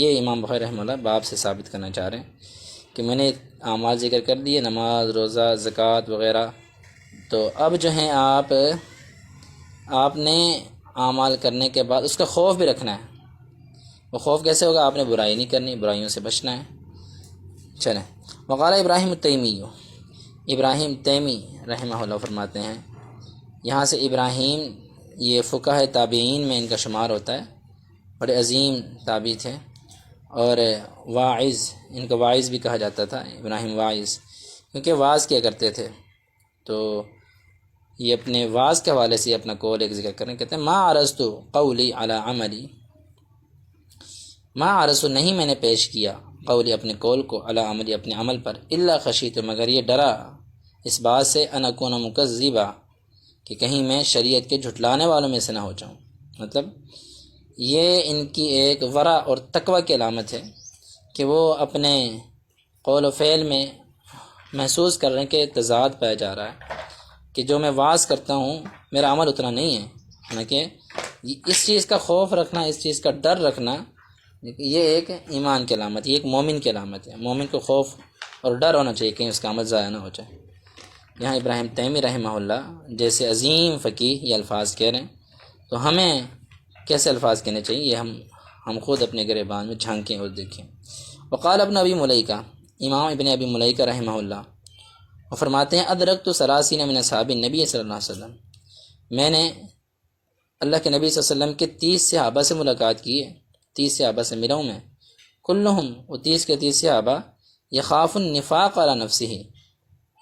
یہ امام بخاری رحمہ اللہ باب سے ثابت کرنا چاہ رہے ہیں کہ میں نے اعمال ذکر کر دیے، نماز، روزہ، زکوٰۃ وغیرہ، تو اب جو ہیں آپ نے اعمال کرنے کے بعد اس کا خوف بھی رکھنا ہے۔ وہ خوف کیسے ہوگا؟ آپ نے برائی نہیں کرنی، برائیوں سے بچنا ہے۔ چلیں، وقال ابراہیم التیمی، ابراہیم تیمی رحمہ اللہ فرماتے ہیں، یہاں سے ابراہیم یہ فقہ تابعین میں ان کا شمار ہوتا ہے، بڑے عظیم تابعی تھے، اور واعظ، ان کو واعظ بھی کہا جاتا تھا، ابراہیم واعظ، کیونکہ واعظ کیا کرتے تھے۔ تو یہ اپنے واعظ کے حوالے سے اپنا قول ایک ذکر کریں، کہتے ہیں ما عرضت قولی علی عملی، ما عرضت نہیں میں نے پیش کیا قولی اپنے قول کو علی عملی اپنے عمل پر، الا خشیت مگر یہ ڈرا اس بات سے ان اکون مکذبا کہ کہیں میں شریعت کے جھٹلانے والوں میں سے نہ ہو جاؤں۔ مطلب یہ ان کی ایک ورع اور تقوی کی علامت ہے کہ وہ اپنے قول و فعل میں محسوس کر رہے ہیں کہ تضاد پایا جا رہا ہے، کہ جو میں واعظ کرتا ہوں میرا عمل اتنا نہیں ہے، حالانکہ اس چیز کا خوف رکھنا، اس چیز کا ڈر رکھنا، یہ ایک ایمان کی علامت، یہ ایک مومن کی علامت ہے۔ مومن کو خوف اور ڈر ہونا چاہیے کہ اس کا عمل ضائع نہ ہو جائے۔ یہاں ابراہیم تیمی رحمہ اللہ جیسے عظیم فقیہ یہ الفاظ کہہ رہے ہیں، تو ہمیں کیسے الفاظ کہنے چاہیے یہ ہم خود اپنے گریبان میں جھانکیں اور دیکھیں۔ وقال ابن ابی ملیکہ، امام ابن ابی ملیکہ رحمہ اللہ وہ فرماتے ہیں ادرکت ثلاثین من اصحاب النبی صلی اللہ علیہ وسلم، میں نے اللہ کے نبی صلی اللہ علیہ وسلم کے 30 صحابہ سے ملاقات کی ہے، 30 صحابہ سے ملا ہوں میں، کلہم وہ 30 کے 30 صحابہ یخاف النفاق علی نفسہ،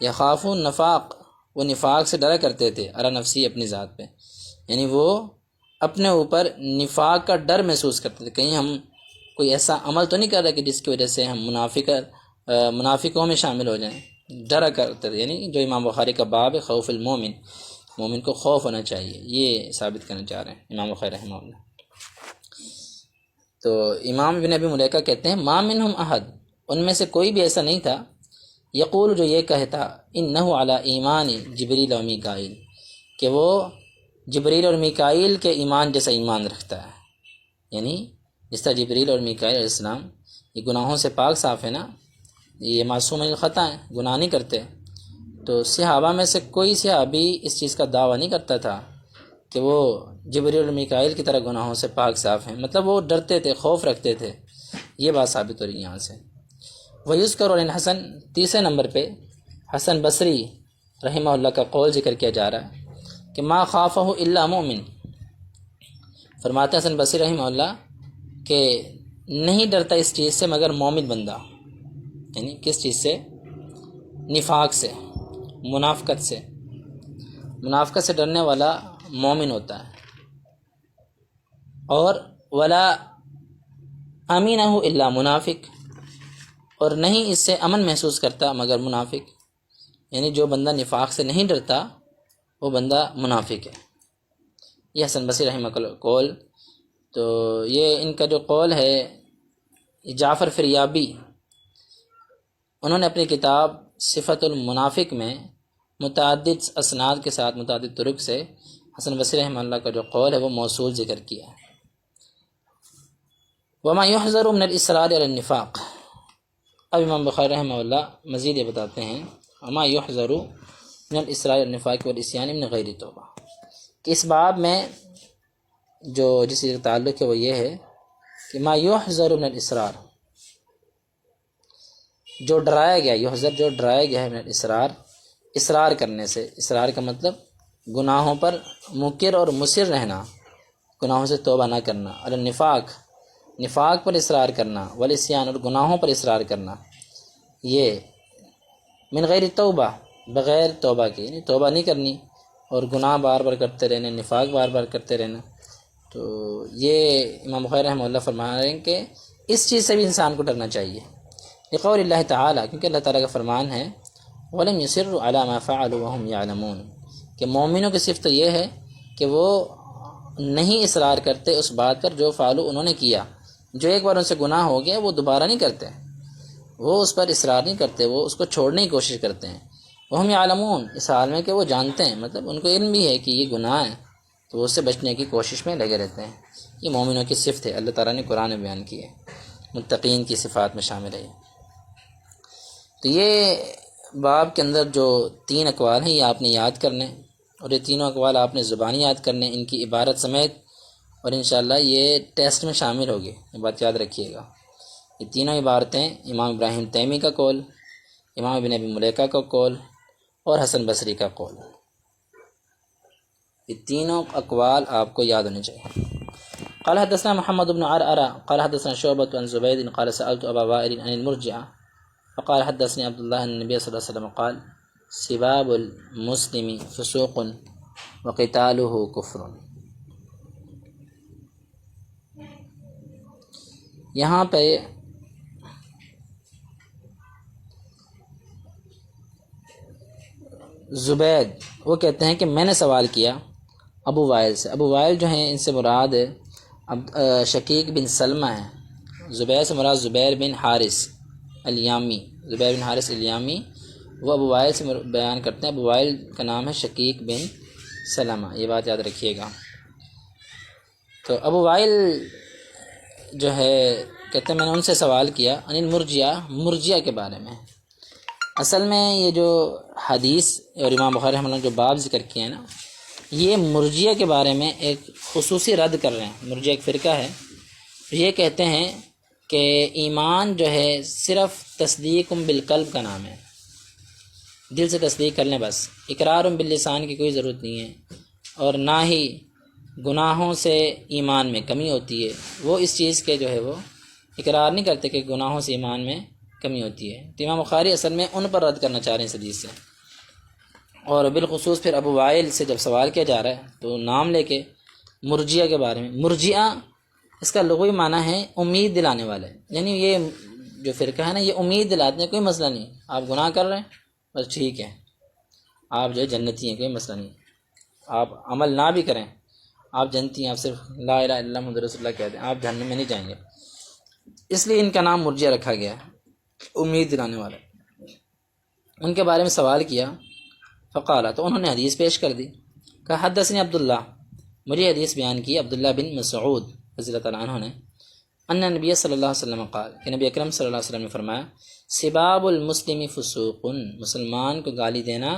یخاف النفاق وہ نفاق سے ڈرا کرتے تھے، علی نفسی اپنی ذات پہ، یعنی وہ اپنے اوپر نفاق کا ڈر محسوس کرتے تھے، کہیں ہم کوئی ایسا عمل تو نہیں کر رہے کہ جس کی وجہ سے ہم منافقوں میں شامل ہو جائیں، ڈرا کرتے تھے۔ یعنی جو امام بخاری کا باب ہے خوف المومن، مومن کو خوف ہونا چاہیے، یہ ثابت کرنا چاہ رہے ہیں امام بخاری رحمہ اللہ۔ تو امام ابن ابی ملیکہ کہتے ہیں ما منہم احد، ان میں سے کوئی بھی ایسا نہیں تھا، یقول جو یہ کہتا انہ علی ایمان جبریل و میکائیل، کہ وہ جبریل اور میکائیل کے ایمان جیسا ایمان رکھتا ہے، یعنی جس طرح جبریل اور میکائیل علیہ السلام یہ گناہوں سے پاک صاف ہے نا، یہ معصوم الخطا ہیں، گناہ نہیں کرتے، تو صحابہ میں سے کوئی صحابی اس چیز کا دعویٰ نہیں کرتا تھا کہ وہ جبریل اور میکائیل کی طرح گناہوں سے پاک صاف ہیں، مطلب وہ ڈرتے تھے، خوف رکھتے تھے، یہ بات ثابت ہو رہی ہے یہاں سے۔ وَيُذْكَرُ عن حسن، تیسرے نمبر پہ حسن بصری رحمہ اللہ کا قول ذکر کیا جا رہا ہے کہ ما خافہ الا مومن، فرماتے ہیں حسن بصری رحمہ اللہ کہ نہیں ڈرتا اس چیز سے مگر مومن بندہ، یعنی کس چیز سے؟ نفاق سے، منافقت سے، منافقت سے ڈرنے والا مومن ہوتا ہے۔ اور ولا امینہ الا منافق، اور نہیں اس سے امن محسوس کرتا مگر منافق، یعنی جو بندہ نفاق سے نہیں ڈرتا وہ بندہ منافق ہے۔ یہ حسن بصری رحمہ اللہ کا قول۔ تو یہ ان کا جو قول ہے جعفر فریابی، انہوں نے اپنی کتاب صفت المنافق میں متعدد اسناد کے ساتھ متعدد طرق سے حسن بصری رحمہ اللہ کا جو قول ہے وہ موصول ذکر کیا ہے۔ وما يحذر من الاصرار على النفاق، اب امام بخاری رحمہ اللہ مزید یہ بتاتے ہیں وما يحذر من الاصرار على النفاق والعصيان من غیر توبہ، کہ اس باب میں جو جس سے تعلق ہے وہ یہ ہے کہ ما يحذر من الاصرار، جو ڈرایا گیا، یحذر جو ڈرایا گیا ہے من الاصرار، اصرار کرنے سے، اصرار کا مطلب گناہوں پر مقر اور مصر رہنا، گناہوں سے توبہ نہ کرنا، اور النفاق، نفاق پر اصرار کرنا، والعصیان اور گناہوں پر اصرار کرنا، یہ من غیر توبہ، بغیر توبہ کے، یعنی توبہ نہیں کرنی اور گناہ بار بار کرتے رہنے، نفاق بار بار کرتے رہنا۔ تو یہ امام بخاری رحمہ اللہ فرما رہے ہیں کہ اس چیز سے بھی انسان کو ڈرنا چاہیے، لقول اللہ تعالیٰ، کیونکہ اللہ تعالیٰ کا فرمان ہے وَلَمْ يُصِرُّوا عَلَى مَا فَعَلُوا وَهُمْ يَعْلَمُونَ، کہ مومنوں کی صفت یہ ہے کہ وہ نہیں اصرار کرتے اس بات پر جو فعلوا انہوں نے کیا، جو ایک بار ان سے گناہ ہو گیا وہ دوبارہ نہیں کرتے، وہ اس پر اصرار نہیں کرتے، وہ اس کو چھوڑنے کی کوشش کرتے ہیں۔ وَهُمْ يَعْلَمُونَ، اس حال میں کہ وہ جانتے ہیں، مطلب ان کو علم بھی ہے کہ یہ گناہ ہے، تو وہ اس سے بچنے کی کوشش میں لگے رہتے ہیں۔ یہ مومنوں کی صفت ہے، اللہ تعالیٰ نے قرآن میں بیان کی ہے، متقین کی صفات میں شامل ہے۔ تو یہ باب کے اندر جو 3 اقوال ہیں یہ آپ نے یاد کرنے، اور یہ تینوں اقوال آپ نے زبانی یاد کرنے، ان کی عبارت سمیت، اور انشاءاللہ یہ ٹیسٹ میں شامل ہوگی، یہ بات یاد رکھیے گا۔ یہ تینوں عبارتیں امام ابراہیم تیمی کا قول، امام ابن ابی ملیکہ کا قول اور حسن بصری کا قول، یہ تینوں اقوال آپ کو یاد ہونے چاہیے۔ قال حدثنا محمد بن عرعرہ قال حدثنا شعبۃ عن زبید قال سألت ابا وائل عن المرجعہ فقال حدثني عبد الله أن النبي صلى الله عليه وسلم قال سباب المسلم فسوق وقتاله كفر۔ یہاں پہ زبید وہ کہتے ہیں کہ میں نے سوال کیا ابو وائل سے، ابو وائل جو ہیں ان سے مراد شقیق بن سلمہ ہیں، زبیر سے مراد زبیر بن حارث الیامی، زبیر بن حارث الیامی، وہ ابو وائل سے بیان کرتے ہیں، ابو وائل کا نام ہے شقیق بن سلمہ، یہ بات یاد رکھیے گا۔ تو ابو وائل جو ہے کہتے ہیں میں نے ان سے سوال کیا عن المرجیہ، مرجیہ کے بارے میں۔ اصل میں یہ جو حدیث اور امام بخاری رحمہ اللہ نے جو باب ذکر کیے ہیں نا، یہ مرجیہ کے بارے میں ایک خصوصی رد کر رہے ہیں۔ مرجیہ ایک فرقہ ہے، یہ کہتے ہیں کہ ایمان جو ہے صرف تصدیق بالقلب کا نام ہے، دل سے تصدیق کر لیں بس، اقرار باللسان کی کوئی ضرورت نہیں ہے، اور نہ ہی گناہوں سے ایمان میں کمی ہوتی ہے، وہ اس چیز کے جو ہے وہ اقرار نہیں کرتے کہ گناہوں سے ایمان میں کمی ہوتی ہے۔ تو امام بخاری اصل میں ان پر رد کرنا چاہ رہے ہیں اس حدیث سے، اور بالخصوص پھر ابو وائل سے جب سوال کیا جا رہا ہے تو نام لے کے مرجیہ کے بارے میں۔ مرجیہ اس کا لغوی معنی ہے امید دلانے والے، یعنی یہ جو فرقہ ہے نا یہ امید دلاتے ہیں، کوئی مسئلہ نہیں، آپ گناہ کر رہے ہیں بس ٹھیک ہے، آپ جو ہے جنتی ہیں، کوئی مسئلہ نہیں، آپ عمل نہ بھی کریں آپ جنتی ہیں، آپ صرف لا الہ الا اللہ محمد رسول اللہ کہتے ہیں، آپ جہنم میں نہیں جائیں گے، اس لیے ان کا نام مرجیہ رکھا گیا ہے، امید دلانے والے۔ ان کے بارے میں سوال کیا، فقالا، تو انہوں نے حدیث پیش کر دی، کہا حدثنی عبداللہ، مجھے حدیث بیان کی عبداللہ بن مسعود رضی اللہ تعالیٰ عنہ نے، ان نبی صلی اللہ علیہ وسلم قال، کہ نبی اکرم صلی اللہ علیہ وسلم نے فرمایا سباب المسلم فسوق، مسلمان کو گالی دینا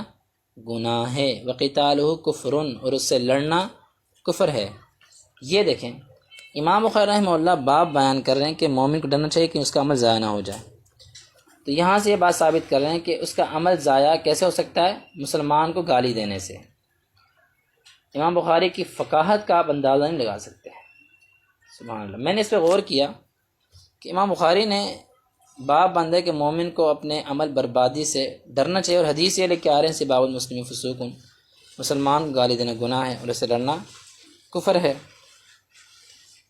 گناہ ہے، وقتالہ کفر، اور اس سے لڑنا کفر ہے۔ یہ دیکھیں امام بخاری رحمہ اللہ باب بیان کر رہے ہیں کہ مومن کو ڈرنا چاہیے کہ اس کا عمل ضائع نہ ہو جائے، تو یہاں سے یہ بات ثابت کر رہے ہیں کہ اس کا عمل ضائع کیسے ہو سکتا ہے؟ مسلمان کو گالی دینے سے۔ امام بخاری کی فقاہت کا آپ اندازہ نہیں لگا سکتے، سبحان اللہ۔ میں نے اس پہ غور کیا کہ امام بخاری نے باب باندھا کہ مومن کو اپنے عمل بربادی سے ڈرنا چاہیے، اور حدیث یہ لے کے آ رہے ہیں سباب المسلم فسوق، مسلمان کو گالی دینا گناہ ہے اور اسے لڑنا کفر ہے،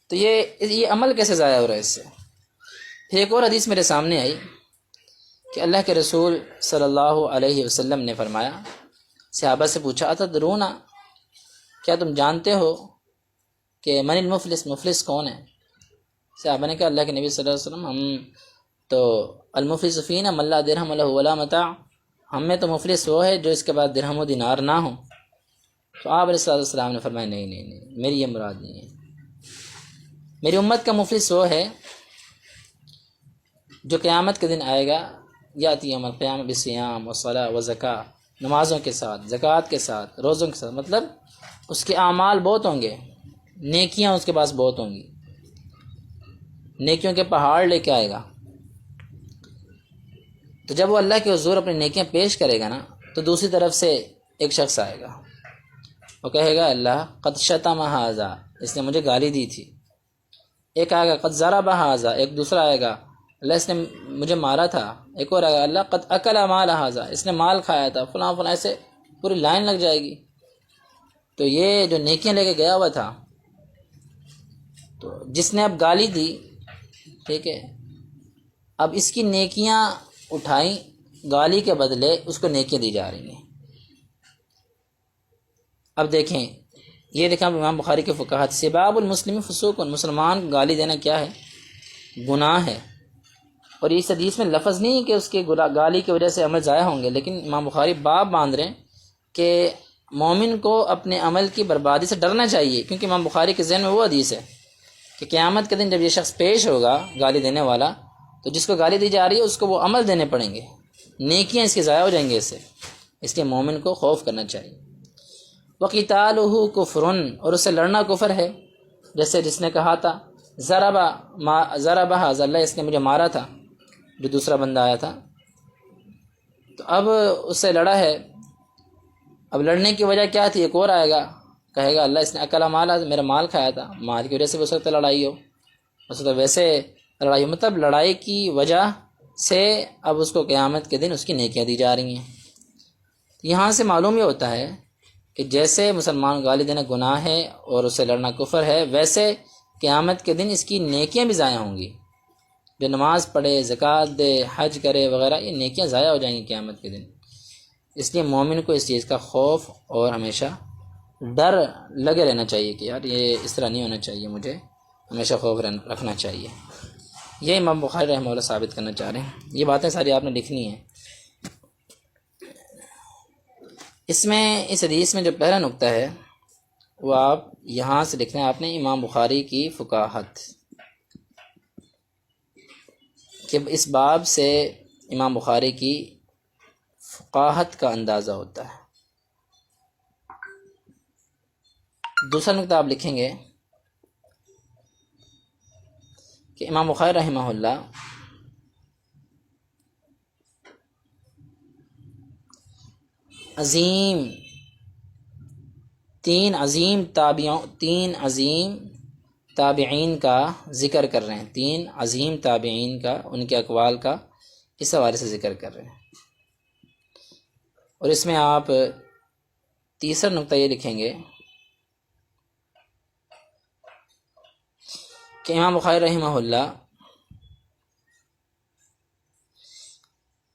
تو یہ عمل کیسے ضائع ہو رہا ہے اس سے؟ پھر ایک اور حدیث میرے سامنے آئی کہ اللہ کے رسول صلی اللہ علیہ وسلم نے فرمایا، صحابہ سے پوچھا اتدرون، کیا تم جانتے ہو کہ من المفلس، مفلس کون ہے؟ صحابہ نے کہا اللہ کے نبی صلی اللہ علیہ وسلم ہم تو المفلس فینا من لا درہم لہ ولا متاع، ہم میں تو مفلس وہ ہے جو اس کے بعد درہم و دینار نہ ہو۔ تو آپ علیہ السلام نے فرمایا نہیں، میری یہ مراد نہیں ہے، میری امت کا مفلس وہ ہے جو قیامت کے دن آئے گا، یاتی یوم القیامہ بصیام وصلاۃ وزکاۃ، نمازوں کے ساتھ، زکوٰۃ کے ساتھ، روزوں کے ساتھ، مطلب اس کے اعمال بہت ہوں گے، نیکیاں اس کے پاس بہت ہوں گی، نیکیوں کے پہاڑ لے کے آئے گا۔ تو جب وہ اللہ کے حضور اپنی نیکیاں پیش کرے گا نا، تو دوسری طرف سے ایک شخص آئے گا، وہ کہے گا اللہ قد شتم ھذا، اس نے مجھے گالی دی تھی۔ ایک آئے گا قد ضرب ھذا، ایک دوسرا آئے گا اللہ اس نے مجھے مارا تھا۔ ایک اور آئے گا اللہ قد اکل مال ھذا، اس نے مال کھایا تھا، فلاں فلاں، ایسے پوری لائن لگ جائے گی۔ تو یہ جو نیکیاں لے کے گیا ہوا تھا، تو جس نے اب گالی دی، ٹھیک ہے، اب اس کی نیکیاں اٹھائیں، گالی کے بدلے اس کو نیکیاں دی جا رہی ہیں۔ اب دیکھیں، یہ دیکھیں امام بخاری کے فقہات، سباب المسلم فسوق، مسلمان کو گالی دینا کیا ہے؟ گناہ ہے۔ اور اس حدیث میں لفظ نہیں کہ اس کے گالی کی وجہ سے عمل ضائع ہوں گے، لیکن امام بخاری باب باندھ رہے ہیں کہ مومن کو اپنے عمل کی بربادی سے ڈرنا چاہیے، کیونکہ امام بخاری کے ذہن میں وہ حدیث ہے کہ قیامت کے دن جب یہ شخص پیش ہوگا گالی دینے والا، تو جس کو گالی دی جا رہی ہے اس کو وہ عمل دینے پڑیں گے، نیکیاں اس کے ضائع ہو جائیں گے اس لیے مومن کو خوف کرنا چاہیے۔ وَقِتَالُهُ كُفْرٌ، اور اس سے لڑنا کفر ہے، جیسے جس نے کہا تھا ضرب ھذا، اللہ اس نے مجھے مارا تھا، جو دوسرا بندہ آیا تھا، تو اب اس سے لڑا ہے۔ اب لڑنے کی وجہ کیا تھی؟ ایک اور آئے گا کہے گا اللہ اس نے اکلا مال، میرا مال کھایا تھا، مال کی وجہ سے ہو سکتا لڑائی ہو سکتا ویسے لڑائی ہو، مطلب لڑائی کی وجہ سے اب اس کو قیامت کے دن اس کی نیکیاں دی جا رہی ہیں۔ یہاں سے معلوم یہ ہوتا ہے کہ جیسے مسلمان گالی دینا گناہ ہے اور اسے لڑنا کفر ہے، ویسے قیامت کے دن اس کی نیکیاں بھی ضائع ہوں گی۔ جو نماز پڑھے، زکوٰۃ دے، حج کرے وغیرہ، یہ نیکیاں ضائع ہو جائیں گی قیامت کے دن۔ اس لیے مومن کو اس چیز کا خوف اور ہمیشہ ڈر لگے رہنا چاہیے کہ یار یہ اس طرح نہیں ہونا چاہیے، مجھے ہمیشہ خوف رکھنا چاہیے۔ یہ امام بخاری رحمہ اللہ ثابت کرنا چاہ رہے ہیں۔ یہ باتیں ساری آپ نے لکھنی ہیں۔ اس حدیث میں جو پہلا نقطہ ہے وہ آپ یہاں سے لکھنا ہے آپ نے، امام بخاری کی فقاہت، کہ اس باب سے امام بخاری کی فقاہت کا اندازہ ہوتا ہے۔ دوسرا نقطہ آپ لکھیں گے کہ امام بخاری رحمہ اللہ تین عظیم تابعین کا ذکر کر رہے ہیں، تین عظیم تابعین کا، ان کے اقوال کا اس حوالے سے ذکر کر رہے ہیں۔ اور اس میں آپ تیسرا نقطہ یہ لکھیں گے کہ امام بخاری رحمہ اللہ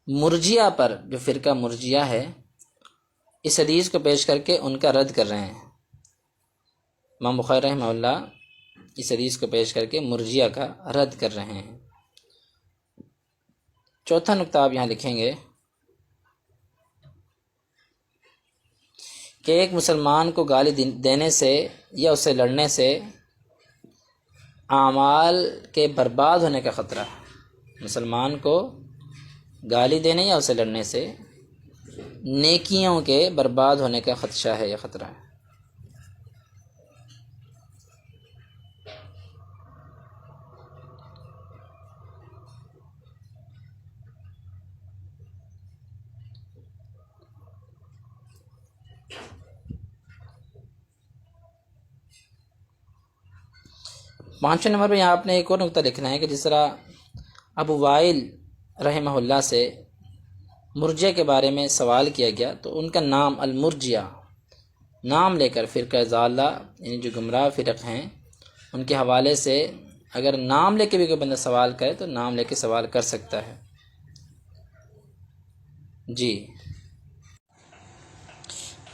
مرجیہ پر، جو فرقہ مرجیہ ہے، اس حدیث کو پیش کر کے ان کا رد کر رہے ہیں۔ امام بخاری رحمہ اللہ اس حدیث کو پیش کر کے مرجیہ کا رد کر رہے ہیں۔ چوتھا نقطہ آپ یہاں لکھیں گے کہ ایک مسلمان کو گالی دینے سے یا اس سے لڑنے سے اعمال کے برباد ہونے کا خطرہ ہے۔ مسلمان کو گالی دینے یا اسے لڑنے سے نیکیوں کے برباد ہونے کا خدشہ ہے یا خطرہ ہے۔ پانچویں نمبر پہ یہاں آپ نے ایک اور نقطہ لکھنا ہے کہ جس طرح ابو وائل رحمہ اللہ سے مرجیہ کے بارے میں سوال کیا گیا، تو ان کا نام المرجیہ نام لے کر، فرقہ ضالہ یعنی جو گمراہ فرق ہیں ان کے حوالے سے اگر نام لے کے بھی کوئی بندہ سوال کرے تو نام لے کے سوال کر سکتا ہے۔ جی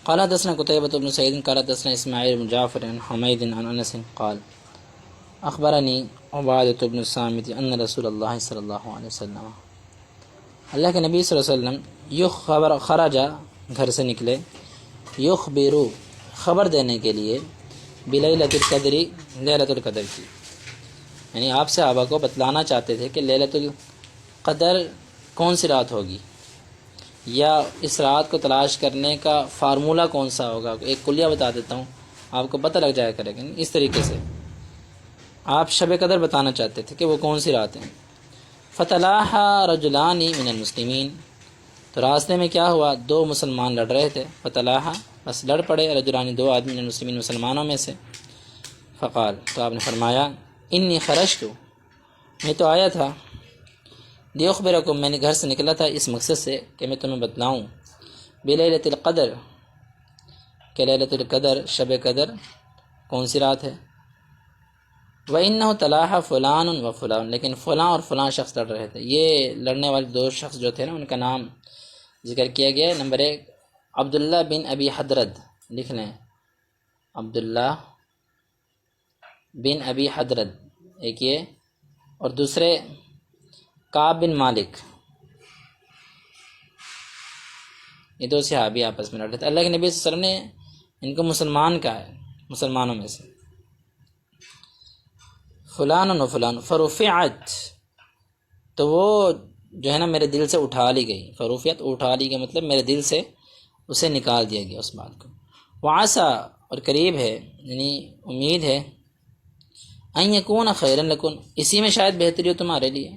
قال حدثنا قتيبة بن سعيد قال حدثنا اسماعيل بن جعفر عن حميد عن انس قال اخبرني عبادة بن الصامت ان رسول الله صلی اللہ علیہ وسلم، اللہ کے نبی صلی اللہ علیہ وسلم خرجا گھر سے نکلے، یخبرو خبر دینے کے لیے، بلیلۃ القدر لیلۃ القدر کی، یعنی آپ صحابہ کو بتلانا چاہتے تھے کہ لیلۃ القدر کون سی رات ہوگی، یا اس رات کو تلاش کرنے کا فارمولہ کون سا ہوگا۔ ایک کلیہ بتا دیتا ہوں، آپ کو پتہ لگ جائے کرے گا۔ اس طریقے سے آپ شب قدر بتانا چاہتے تھے کہ وہ کون سی رات ہیں۔ فتلاح رجلان من المسلمین، تو راستے میں کیا ہوا، دو مسلمان لڑ رہے تھے، فتلاح بس لڑ پڑے، رجلان دو آدمی من المسلمین مسلمانوں میں سے، فقال تو آپ نے فرمایا انی خرجت، میں تو آیا تھا، لیخبرکم میں نے گھر سے نکلا تھا اس مقصد سے کہ میں تمہیں بتلاؤں، بلیلۃ القدر کہ لیلۃ القدر شب قدر کون سی رات ہے، وَإِنَّهُ تَلَاحَ فُلَانٌ وَفُلَانٌ، لیکن فلاں اور فلاں شخص لڑ رہے تھے۔ یہ لڑنے والے دو شخص جو تھے نا ان کا نام ذکر کیا گیا ہے۔ نمبر 1 عبداللہ بن ابی حدرد، لکھ لیں عبداللہ بن ابی حدرد ایک یہ، اور دوسرے کعب بن مالک، یہ دو صحابی آپس میں لڑ رہے تھے۔ اللہ کے نبی صلی اللہ علیہ وسلم نے ان کو مسلمان کہا ہے، مسلمانوں میں سے، فلان و فلان، فرفعت، تو وہ جو ہے نا میرے دل سے اٹھا لی گئی، فرفعت اٹھا لی گئی مطلب میرے دل سے اسے نکال دیا گیا اس بات کو، وعسا اور قریب ہے، یعنی امید ہے، ان یکون خیرا لکم، اسی میں شاید بہتری ہو تمہارے لیے،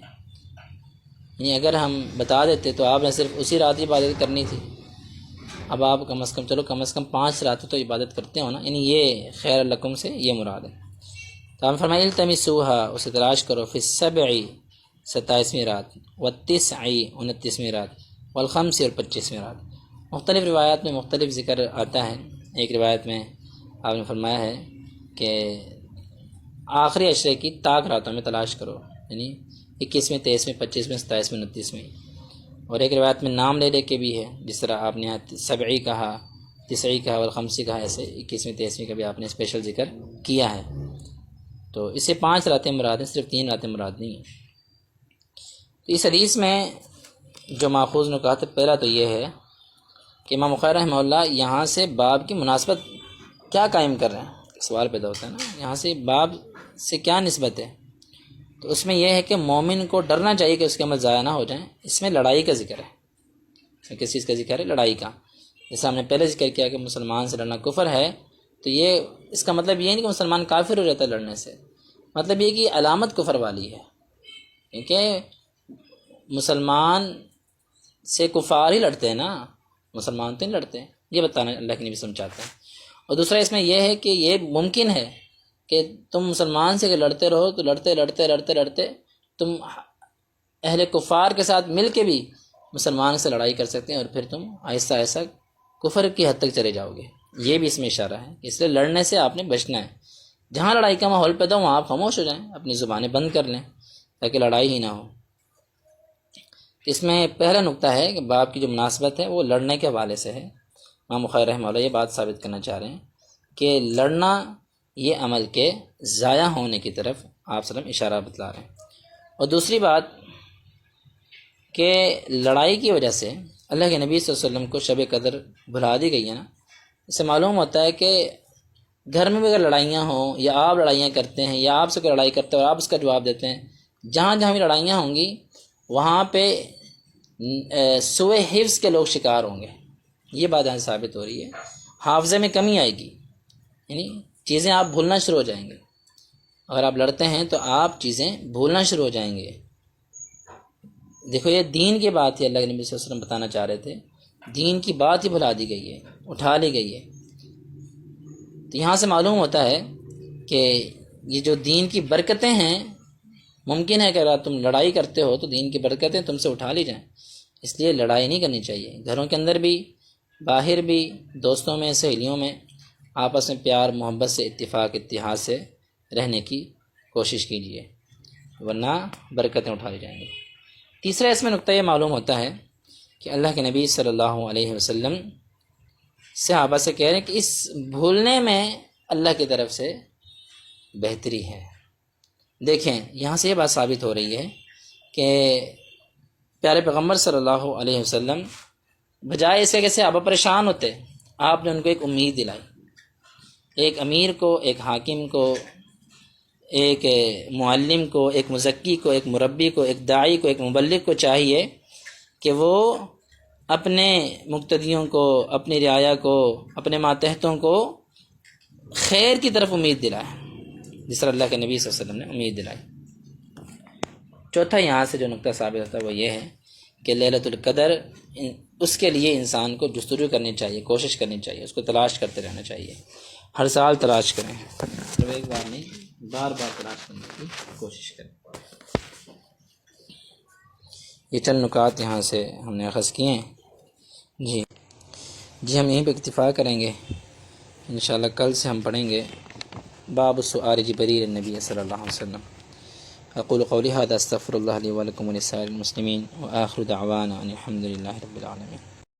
یعنی اگر ہم بتا دیتے تو آپ نے صرف اسی رات عبادت کرنی تھی، اب آپ کم از کم چلو کم از کم 5 راتیں تو عبادت کرتے ہو نا، یعنی یہ خیر لکم سے یہ مراد ہے۔ تو ہم فرمائے التمسوہا، اسے تلاش کرو، فی السبع 27ویں رات، والتسع 29ویں رات، والخمس اور 25ویں رات۔ مختلف روایات میں مختلف ذکر آتا ہے۔ ایک روایت میں آپ نے فرمایا ہے کہ آخری عشرے کی طاق راتوں میں تلاش کرو، یعنی 21ویں 23ویں 25ویں 27ویں 29ویں، اور ایک روایت میں نام لے لے کے بھی ہے، جس طرح آپ نے سبعی کہا، تسعی کہا اور خمسی کہا، ایسے 21ویں 23ویں کا بھی آپ نے اسپیشل ذکر کیا ہے۔ تو اسے 5 راتیں مراد ہیں، صرف 3 راتیں مراد نہیں ہیں۔ تو اس حدیث میں جو ماخوذ نکات ہے، پہلا تو یہ ہے کہ امام بخاری رحمہ اللہ یہاں سے باب کی مناسبت کیا قائم کر رہے ہیں، سوال پیدا ہوتا ہے نا، یہاں سے باب سے کیا نسبت ہے، تو اس میں یہ ہے کہ مومن کو ڈرنا چاہیے کہ اس کے عمل ضائع نہ ہو جائیں۔ اس میں لڑائی کا ذکر ہے، اس میں کس چیز کا ذکر ہے، لڑائی کا۔ جیسے ہم نے پہلے ذکر کیا کہ مسلمان سے لڑنا کفر ہے، تو یہ اس کا مطلب یہ نہیں کہ مسلمان کافر ہو جاتا ہے لڑنے سے، مطلب یہ کہ علامت کفر والی ہے، کیونکہ مسلمان سے کفار ہی لڑتے ہیں نا، مسلمان تو نہیں لڑتے، یہ بتانا اللہ کے نبی سمجھاتے ہیں۔ اور دوسرا اس میں یہ ہے کہ یہ ممکن ہے کہ تم مسلمان سے لڑتے رہو تو لڑتے لڑتے لڑتے لڑتے تم اہل کفار کے ساتھ مل کے بھی مسلمان سے لڑائی کر سکتے ہیں، اور پھر تم آہستہ آہستہ کفر کی حد تک چلے جاؤ گے۔ یہ بھی اس میں اشارہ ہے، اس لیے لڑنے سے آپ نے بچنا ہے، جہاں لڑائی کا ماحول پیدا ہو وہاں آپ خاموش ہو جائیں، اپنی زبانیں بند کر لیں تاکہ لڑائی ہی نہ ہو۔ اس میں پہلا نقطہ ہے کہ باب کی جو مناسبت ہے وہ لڑنے کے حوالے سے ہے۔ امام بخاری رحمہ اللہ یہ بات ثابت کرنا چاہ رہے ہیں کہ لڑنا یہ عمل کے ضائع ہونے کی طرف آپ صلی اللہ علیہ وسلم اشارہ بتلا رہے ہیں۔ اور دوسری بات کہ لڑائی کی وجہ سے اللہ کے نبی صلی اللہ علیہ وسلم کو شب قدر بھلا دی گئی ہے نا، اس سے معلوم ہوتا ہے کہ گھر میں بھی اگر لڑائیاں ہوں یا آپ لڑائیاں کرتے ہیں یا آپ سے کوئی لڑائی کرتے ہیں اور آپ اس کا جواب دیتے ہیں، جہاں جہاں بھی لڑائیاں ہوں گی وہاں پہ سوء حفظ کے لوگ شکار ہوں گے۔ یہ بات یہاں سے ثابت ہو رہی ہے، حافظے میں کمی آئے گی، یعنی چیزیں آپ بھولنا شروع ہو جائیں گے۔ اگر آپ لڑتے ہیں تو آپ چیزیں بھولنا شروع ہو جائیں گے۔ دیکھو یہ دین کی بات ہے، اللہ کے نبی صلی اللہ علیہ وسلم بتانا چاہ رہے تھے، دین کی بات ہی بھلا دی گئی ہے، اٹھا لی گئی ہے۔ تو یہاں سے معلوم ہوتا ہے کہ یہ جو دین کی برکتیں ہیں، ممکن ہے کہ اگر تم لڑائی کرتے ہو تو دین کی برکتیں تم سے اٹھا لی جائیں، اس لیے لڑائی نہیں کرنی چاہیے۔ گھروں کے اندر بھی، باہر بھی، دوستوں میں، سہیلیوں میں آپس میں پیار محبت سے، اتفاق اتحاد سے رہنے کی کوشش کیجیے، ورنہ برکتیں اٹھا لی جائیں گی۔ تیسرا اس میں نقطہ یہ معلوم ہوتا ہے کہ اللہ کے نبی صلی اللہ علیہ وسلم صحابہ سے کہہ رہے ہیں کہ اس بھولنے میں اللہ کی طرف سے بہتری ہے۔ دیکھیں یہاں سے یہ بات ثابت ہو رہی ہے کہ پیارے پیغمبر صلی اللہ علیہ وسلم بجائے اس کے کہ صحابہ پریشان ہوتے، آپ نے ان کو ایک امید دلائی۔ ایک امیر کو، ایک حاکم کو، ایک معلم کو، ایک مزکی کو، ایک مربی کو، ایک داعی کو، ایک مبلغ کو چاہیے کہ وہ اپنے مقتدیوں کو، اپنی رعایا کو، اپنے ماتحتوں کو خیر کی طرف امید دلائے، جس طرح اللہ کے نبی صلی اللہ علیہ وسلم نے امید دلائی۔ چوتھا یہاں سے جو نقطہ ثابت ہوتا ہے وہ یہ ہے کہ لیلۃ القدر اس کے لیے انسان کو جستجو کرنی چاہیے، کوشش کرنی چاہیے، اس کو تلاش کرتے رہنا چاہیے، ہر سال تلاش کریں، صرف ایک بار نہیں، بار بار تلاش کرنے کی کوشش کریں۔ یہ چند نکات یہاں سے ہم نے اخذ کیے ہیں۔ جی ہم یہیں پہ اکتفا کریں گے، انشاءاللہ کل سے ہم پڑھیں گے باب سؤال جبریل النبی صلی اللہ علیہ وسلم۔ اقول قولی ھذا استغفر اللہ لی ولکم ولسائر المسلمین وآخر دعوانا ان الحمد للہ رب العالمین۔